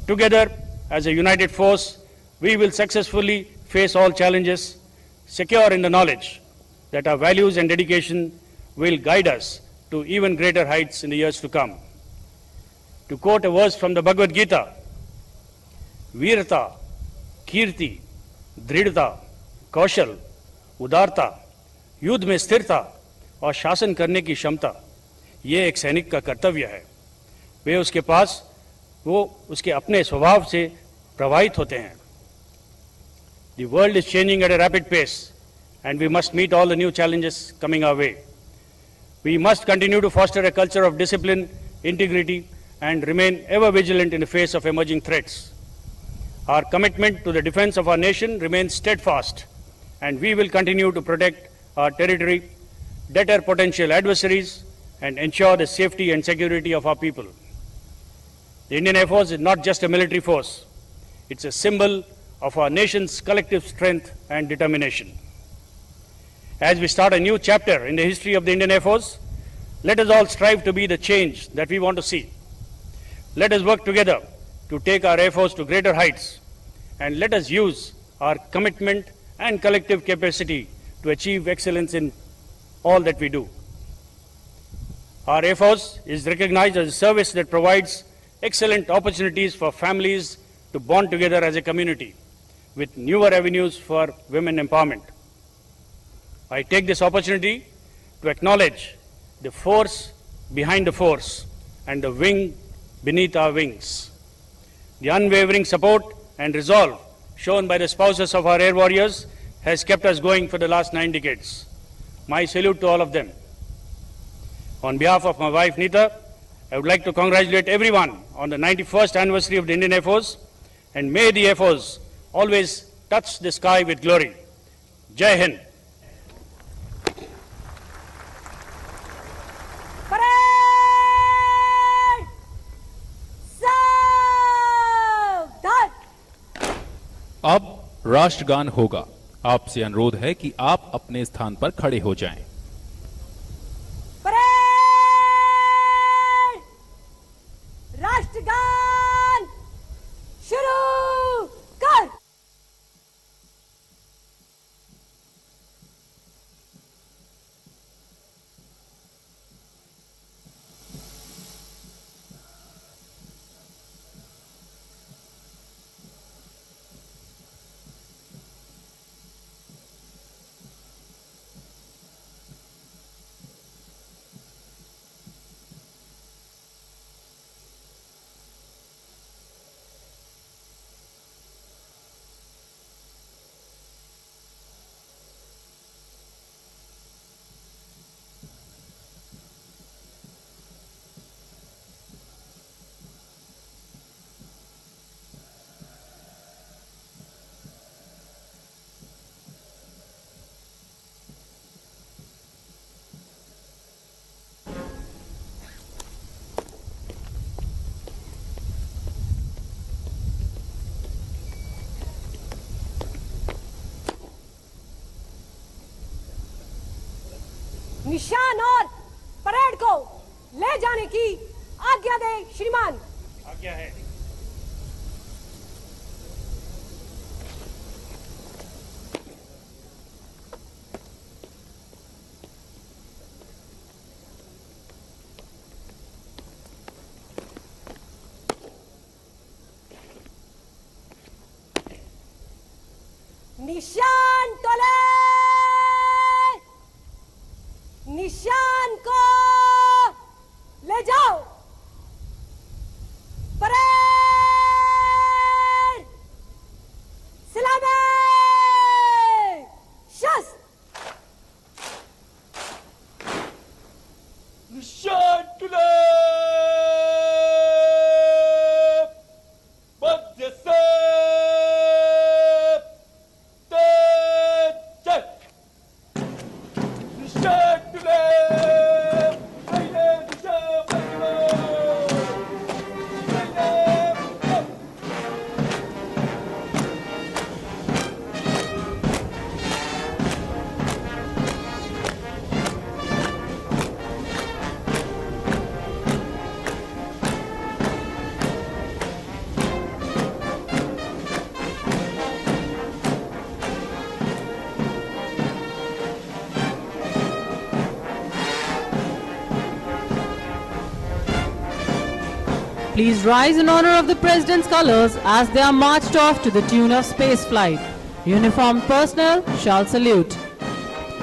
Together, as a united force, we will successfully face all challenges, secure in the knowledge that our values and dedication will guide us to even greater heights in the years to come. To quote a verse from the Bhagavad Gita, Virata, Kirti, Dridhta, कौशल, उदारता, युद्ध में स्थिरता और शासन करने की क्षमता, ये एक सैनिक का कर्तव्य है. वे उसके पास वो उसके अपने स्वभाव से प्रभावित होते हैं. The world is changing at a rapid pace and we must meet all the new challenges coming our way. We must continue to foster a culture of discipline, integrity and remain ever vigilant in the face of emerging threats. Our commitment to the defense of our nation remains steadfast and we will continue to protect our territory, deter potential adversaries, and ensure the safety and security of our people. The Indian Air Force is not just a military force. It's a symbol of our nation's collective strength and determination. As we start a new chapter in the history of the Indian Air Force, let us all strive to be the change that we want to see. Let us work together to take our Air Force to greater heights, and let us use our commitment and collective capacity to achieve excellence in all that we do. Our Air Force is recognized as a service that provides excellent opportunities for families to bond together as a community with newer avenues for women empowerment. I take this opportunity to acknowledge the force behind the force and the wing beneath our wings. The unwavering support and resolve shown by the spouses of our air warriors has kept us going for the last 9 decades. My salute to all of them. On behalf of my wife Neeta, I would like to congratulate everyone on the 91st anniversary of the Indian Air Force, and may the Air Force always touch the sky with glory. Jai Hind. Parade! Saavdhan! अब राष्ट्रगान होगा. आपसे अनुरोध है कि आप अपने स्थान पर खड़े हो जाएं. परेड! राष्ट्रगान शुरू कर. निशान और परेड को ले जाने की आज्ञा दे श्रीमान। आज्ञा है। निशान तोले, निशान को ले जाओ, परेड, सलामी, शस्त्र। निशान तुले, मध्य से Please rise in honor of the President's colors as they are marched off to the tune of space flight. Uniformed personnel shall salute.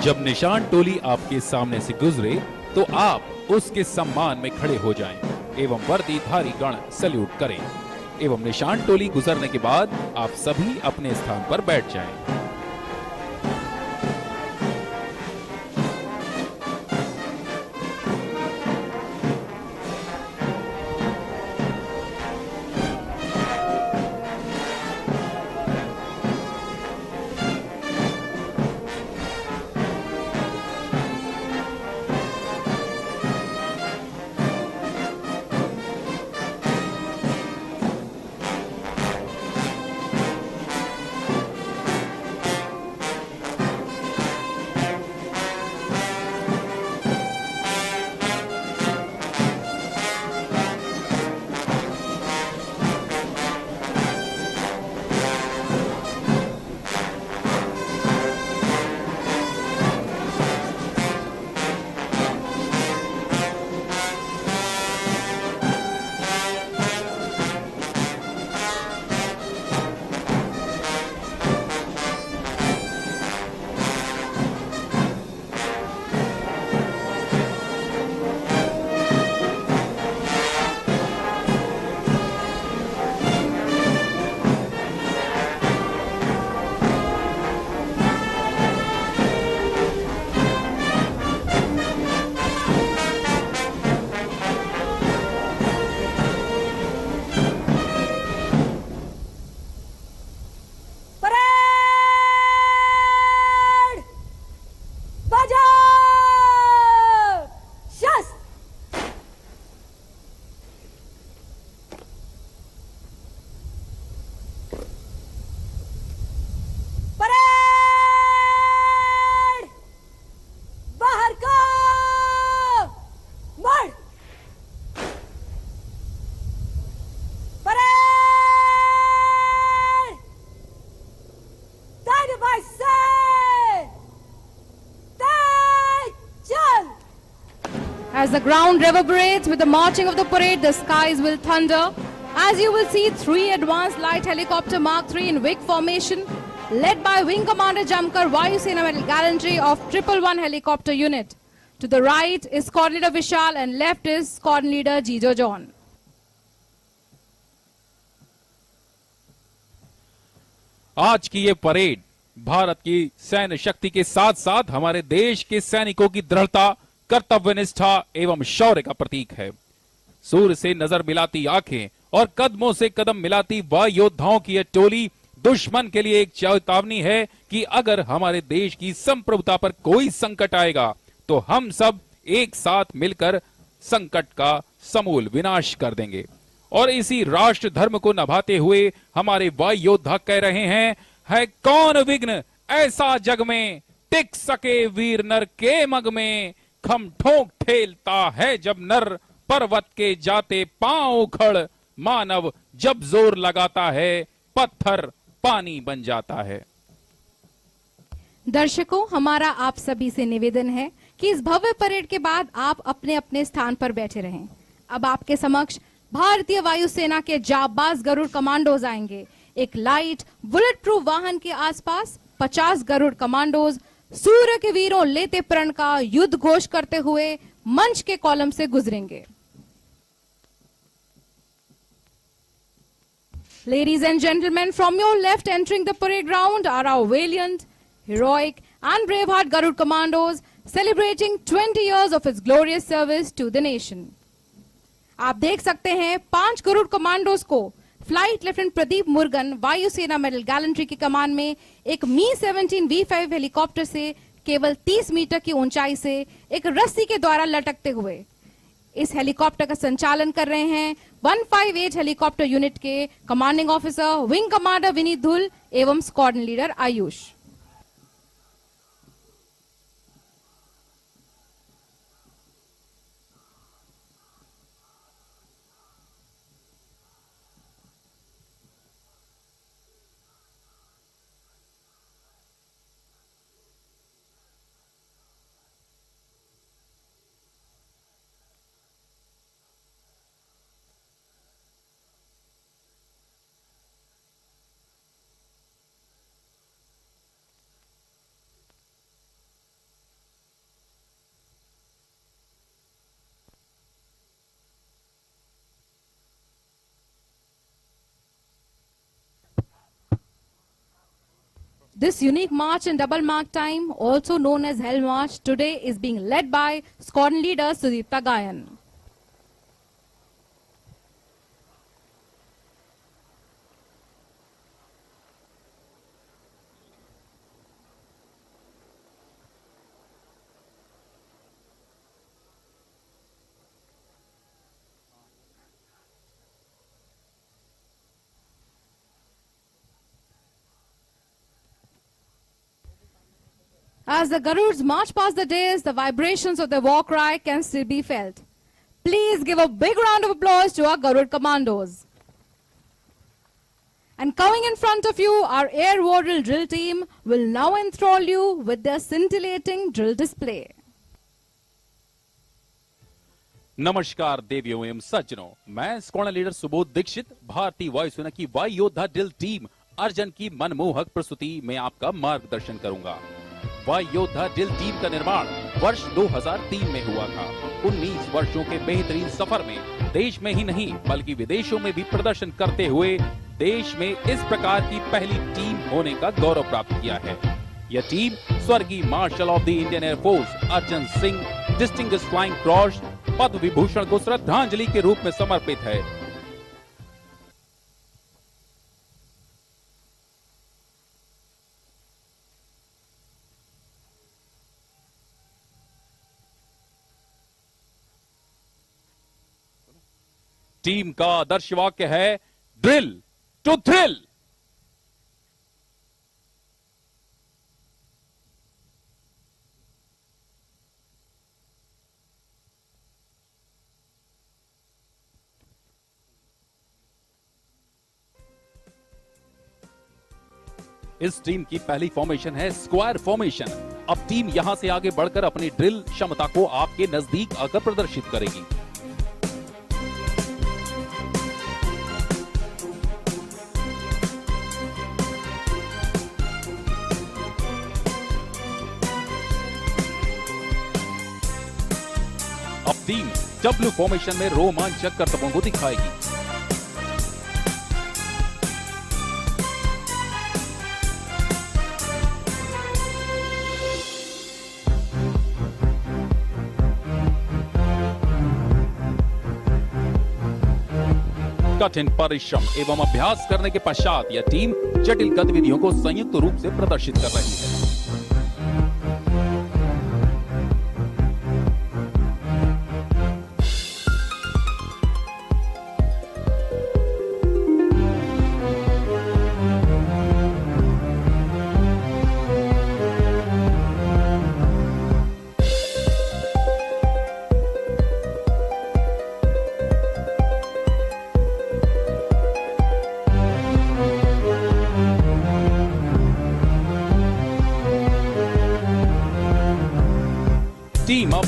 जब निशान टोली आपके सामने से गुजरे तो आप उसके सम्मान में खड़े हो जाएं एवं वर्दीधारी गण सल्यूट करें एवं निशान टोली गुजरने के बाद आप सभी अपने स्थान पर बैठ जाएं। As the ground reverberates with the marching of the parade, the skies will thunder. As you will see, 3 advanced light helicopter Mark III in wing formation, led by Wing Commander Jamkar Vayu Sena Medal Gallantry of 111 Helicopter Unit. To the right is Squadron Leader Vishal and left is Squadron Leader Jijo John. आज की ये parade Bharat की सैन्य शक्ति के साथ साथ हमारे देश के सैनिकों की दृढ़ता, कर्तव्यनिष्ठा एवं शौर्य का प्रतीक है। सूर्य से नजर मिलाती आंखें और कदमों से कदम मिलाती वायु योद्धाओं की यह टोली दुश्मन के लिए एक चेतावनी है कि अगर हमारे देश की संप्रभुता पर कोई संकट आएगा तो हम सब एक साथ मिलकर संकट का समूल विनाश कर देंगे। और इसी राष्ट्र धर्म को निभाते हुए हमारे वायु योद्धा कह रहे हैं, है कौन विघ्न ऐसा जग में, टिक सके वीर नर के मग में, खम ठोंक ठेलता है जब नर, पर्वत के जाते पांव उखड़, मानव जब जोर लगाता है पत्थर पानी बन जाता है। दर्शकों, हमारा आप सभी से निवेदन है कि इस भव्य परेड के बाद आप अपने अपने स्थान पर बैठे रहें। अब आपके समक्ष भारतीय वायुसेना के जाबाज गरुड़ कमांडोज आएंगे। एक लाइट बुलेट प्रूफ वाहन के आसपास 50 गरुड़ कमांडोज सूर्य के वीरों लेते प्रण का युद्ध घोष करते हुए मंच के कॉलम से गुजरेंगे। Ladies and gentlemen, from your left entering the parade ground are our valiant, heroic and braveheart Garud Commandos celebrating 20 years of its glorious service to the nation. आप देख सकते हैं 5 गरुड़ कमांडोज को फ्लाइट लेफ्टिनेंट प्रदीप मुर्गन वायुसेना medal gallantry की कमान में एक मी-17 V5 helicopter से केवल 30 मीटर की ऊंचाई से एक रस्सी के द्वारा लटकते हुए इस हेलीकॉप्टर का संचालन कर रहे हैं 158 हेलीकॉप्टर यूनिट के commanding officer wing commander Vineet धुल एवं squadron leader Ayush. This unique march in double mark time, also known as Hell March, today is being led by squadron leader Sudipta Gayan. As the Garuds march past the dais, the vibrations of the war cry can still be felt. Please give a big round of applause to our Garud commandos. And coming in front of you, our air war drill team will now enthrall you with their scintillating drill display. नमस्कार देवियों एवं सज्जनों, मैं squadron leader Subodh Dixit भारतीय वायुसेना की वायु योद्धा ड्रिल टीम अर्जन की मनमोहक प्रस्तुति में आपका मार्गदर्शन करूंगा। वायु योद्धा ड्रिल टीम का निर्माण वर्ष 2003 में हुआ था। 19 वर्षों के बेहतरीन सफर में देश में ही नहीं बल्कि विदेशों में भी प्रदर्शन करते हुए देश में इस प्रकार की पहली टीम होने का गौरव प्राप्त किया है। यह टीम स्वर्गीय marshal of the Indian air force Arjan Singh distinguished flying cross Padma Vibhushan को श्रद्धांजलि के रूप में समर्पित है। टीम का आदर्श वाक्य है ड्रिल टू थ्रिल। इस टीम की पहली फॉर्मेशन है स्क्वायर फॉर्मेशन। अब टीम यहां से आगे बढ़कर अपनी ड्रिल क्षमता को आपके नजदीक आकर प्रदर्शित करेगी। अब टीम डब्ल्यू फॉर्मेशन में रोमांचक करतबों को दिखाएगी। कठिन परिश्रम एवं अभ्यास करने के पश्चात यह टीम जटिल गतिविधियों को संयुक्त रूप से प्रदर्शित कर रही है।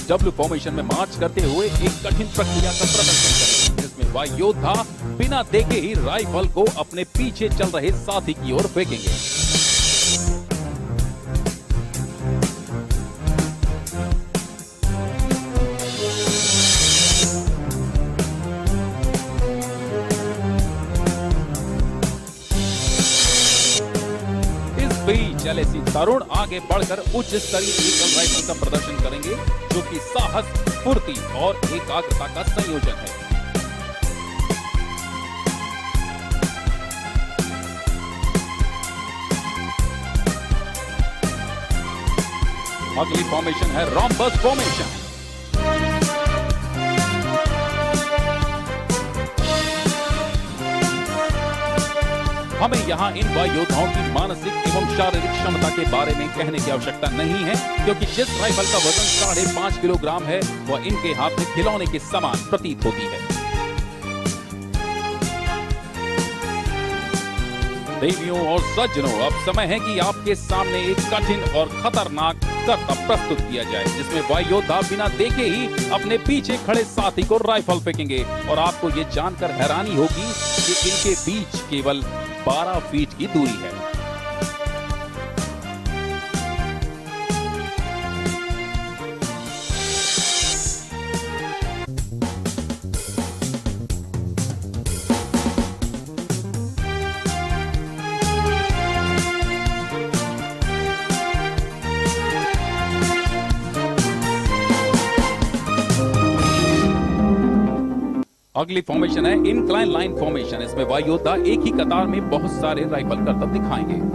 डब्ल्यू फॉर्मेशन में मार्च करते हुए एक कठिन प्रक्रिया का प्रदर्शन करेंगे, जिसमें वायु योद्धा बिना देखे ही राइफल को अपने पीछे चल रहे साथी की ओर फेंकेंगे। एलएसी तरुण आगे बढ़कर उच्च स्तरीय एकल राइफल का प्रदर्शन करेंगे, जो कि साहस, फुर्ती और एकाग्रता का संयोजन है। अगली फॉर्मेशन है रोम्बस फॉर्मेशन। हमें यहाँ इन वायु योद्धाओं की मानसिक एवं शारीरिक क्षमता के बारे में कहने की आवश्यकता नहीं है, क्योंकि जिस राइफल का वजन 5.5 किलोग्राम है वह इनके हाथ में खिलौने के समान प्रतीत होती है। देवियों और सज्जनों, अब समय है कि आपके सामने एक कठिन और खतरनाक कर्तव्य प्रस्तुत किया जाए, जिसमें वायु योद्धा बिना देखे ही अपने पीछे खड़े साथी को राइफल फेंकेंगे। और आपको ये जानकर हैरानी होगी कि इनके बीच केवल 12 फीट की दूरी है। अगली फॉर्मेशन है इंक्लाइन लाइन फॉर्मेशन। इसमें वायु योद्धा एक ही कतार में बहुत सारे राइफल करतब दिखाएंगे।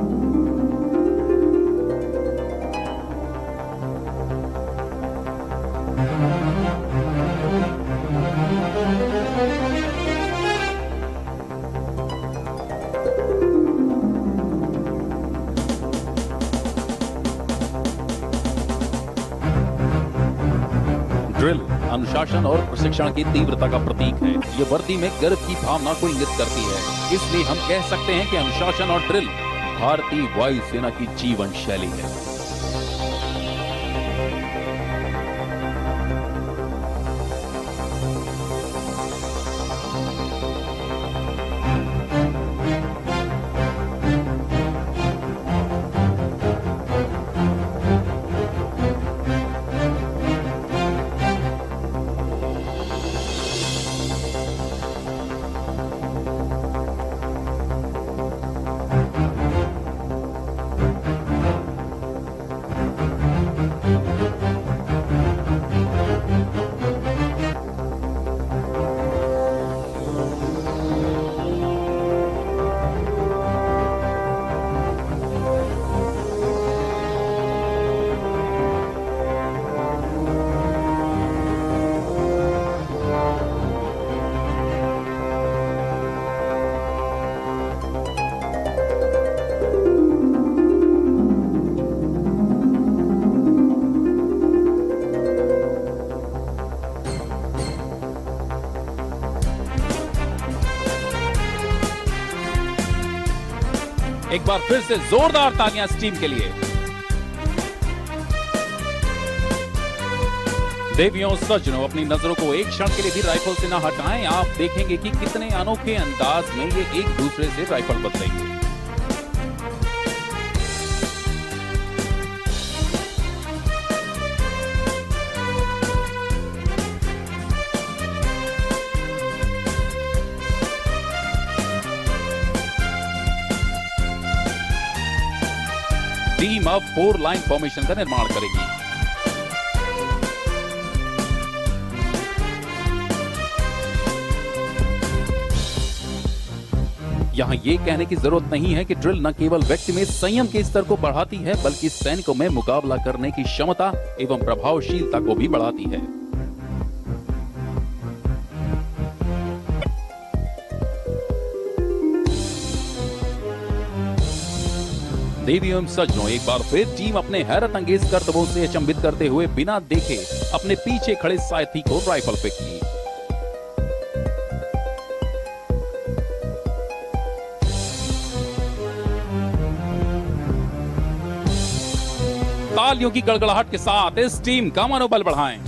ड्रिल अनुशासन और प्रशिक्षण की तीव्रता का प्रतीक है। ये वर्दी में गर्व की भावना को इंगित करती है। इसलिए हम कह सकते हैं कि अनुशासन और ड्रिल भारतीय वायुसेना की जीवन शैली है। एक बार फिर से जोरदार तालियां इस टीम के लिए। देवियों सज्जनों, अपनी नजरों को एक क्षण के लिए भी राइफल से ना हटाएं। आप देखेंगे कि कितने अनोखे अंदाज में ये एक दूसरे से राइफल बदलेंगे। टीम अब 4 लाइन फॉर्मेशन का निर्माण करेगी। यहां यह कहने की जरूरत नहीं है कि ड्रिल न केवल व्यक्ति में संयम के स्तर को बढ़ाती है, बल्कि सैनिकों में मुकाबला करने की क्षमता एवं प्रभावशीलता को भी बढ़ाती है। देवियों एवं सज्जनों, एक बार फिर टीम अपने हैरत अंगेज करतबों से अचंभित करते हुए बिना देखे अपने पीछे खड़े साथी को राइफल फेंकी। तालियों की गड़गड़ाहट के साथ इस टीम का मनोबल बढ़ाएं।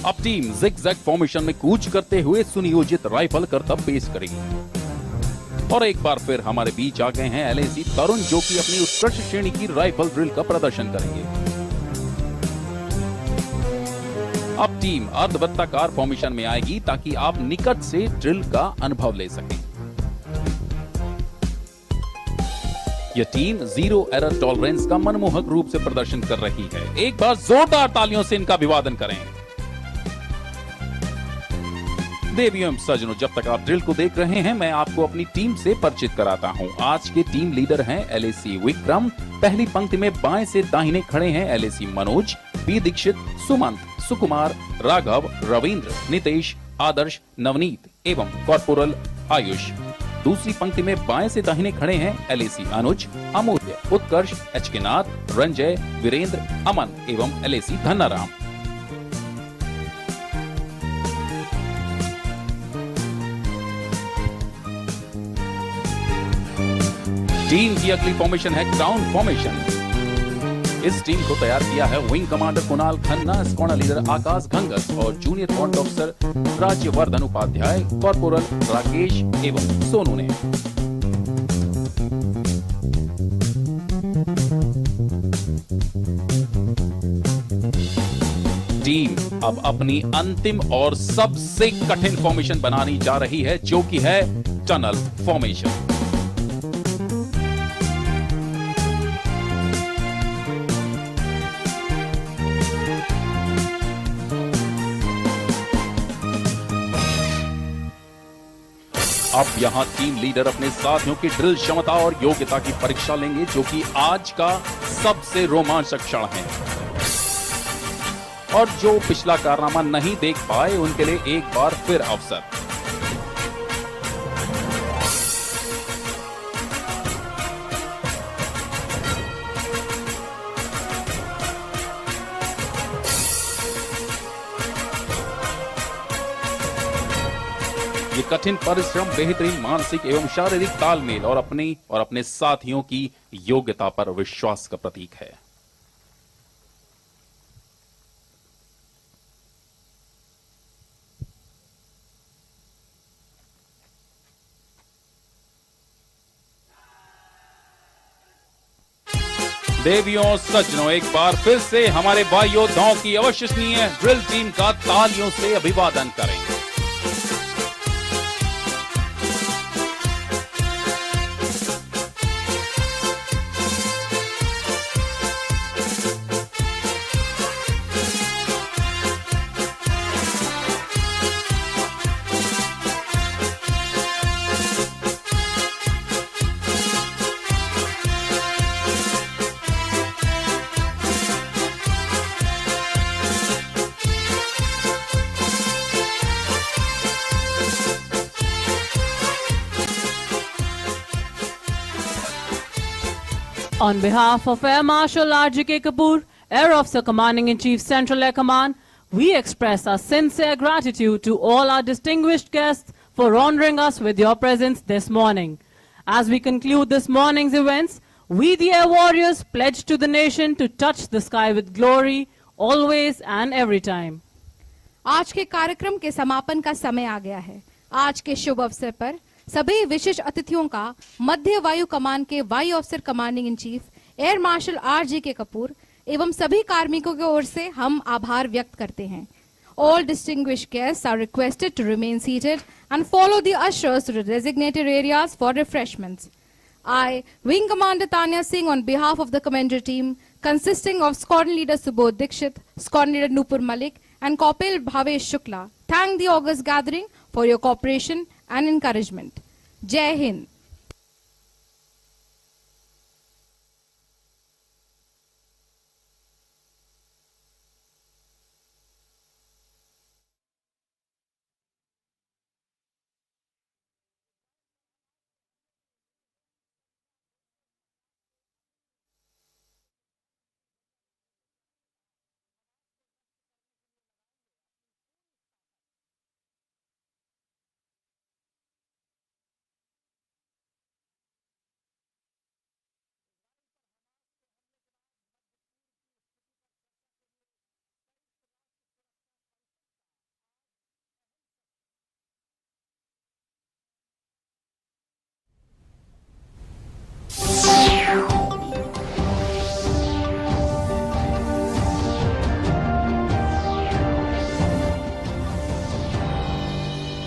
अब टीम जिगजैग फॉर्मेशन में कूच करते हुए सुनियोजित राइफल करतब पेश करेगी। और एक बार फिर हमारे बीच आ गए हैं एलएसी तरुण, जो कि अपनी उत्कृष्ट श्रेणी की राइफल ड्रिल का प्रदर्शन करेंगे। अब टीम अर्धवृत्ताकार फॉर्मेशन में आएगी ताकि आप निकट से ड्रिल का अनुभव ले सकें। यह टीम जीरो एरर टॉलरेंस का मनमोहक रूप से प्रदर्शन कर रही है। एक बार जोरदार तालियों से इनका अभिवादन करें। देवियों एवं सज्जनों, जब तक आप ड्रिल को देख रहे हैं, मैं आपको अपनी टीम से परिचित कराता हूं। आज के टीम लीडर हैं एलएसी विक्रम। पहली पंक्ति में बाएं से दाहिने खड़े हैं एलएसी मनोज, बी दीक्षित, सुमंत, सुकुमार, राघव, रविंद्र, नितेश, आदर्श, नवनीत एवं कॉर्पोरल आयुष। दूसरी पंक्ति में बाएं से दाहिने खड़े हैं एलएसी अनुज, अमूल्य, उत्कर्ष, एचके नाथ, रंजय, वीरेंद्र, अमन एवं एलएसी धन्नाराम। टीम की अगली फॉर्मेशन है ग्राउंड फॉर्मेशन। इस टीम को तैयार किया है wing commander Kunal Khanna, squadron leader Akash Ghangas और junior command officer Rajyavardhan Upadhyay, corporal Rakesh एवं सोनू ने। टीम अब अपनी अंतिम और सबसे कठिन फॉर्मेशन बनानी जा रही है, जो कि है टनल फॉर्मेशन। अब यहां टीम लीडर अपने साथियों की ड्रिल क्षमता और योग्यता की परीक्षा लेंगे, जो कि आज का सबसे रोमांचक क्षण है। और जो पिछला कारनामा नहीं देख पाए, उनके लिए एक बार फिर अवसर। ये कठिन परिश्रम बेहतरीन मानसिक एवं शारीरिक तालमेल और अपने साथियों की योग्यता पर विश्वास का प्रतीक है। देवियों सज्जनों, एक बार फिर से हमारे वायु योद्धाओं की अविश्वसनीय ड्रिल टीम का तालियों से अभिवादन करें। On behalf of Air Marshal R.G.K. Kapoor, Air Officer Commanding-in-Chief Central Air Command, we express our sincere gratitude to all our distinguished guests for honoring us with your presence this morning. As we conclude this morning's events, we the Air Warriors pledge to the nation to touch the sky with glory, always and every time. आज के कार्यक्रम के समापन का समय आ गया है। आज के शुभ अवसर पर सभी विशिष्ट अतिथियों का मध्य वायु कमान के वायु officer commanding in chief air marshal R.G.K. Kapoor एवं सभी कार्मिकों की ओर से हम आभार व्यक्त करते हैं। All distinguished guests are requested to remain seated and follow the ushers to the designated areas for refreshments. I, Wing Commander Tanya Singh, on behalf of the commander team, consisting of Squadron Leader Subodh Dikshit, Squadron Leader Nupur Malik, and Corporal Bhavesh Shukla, thank the august gathering for your cooperation and encouragement. Jai Hind.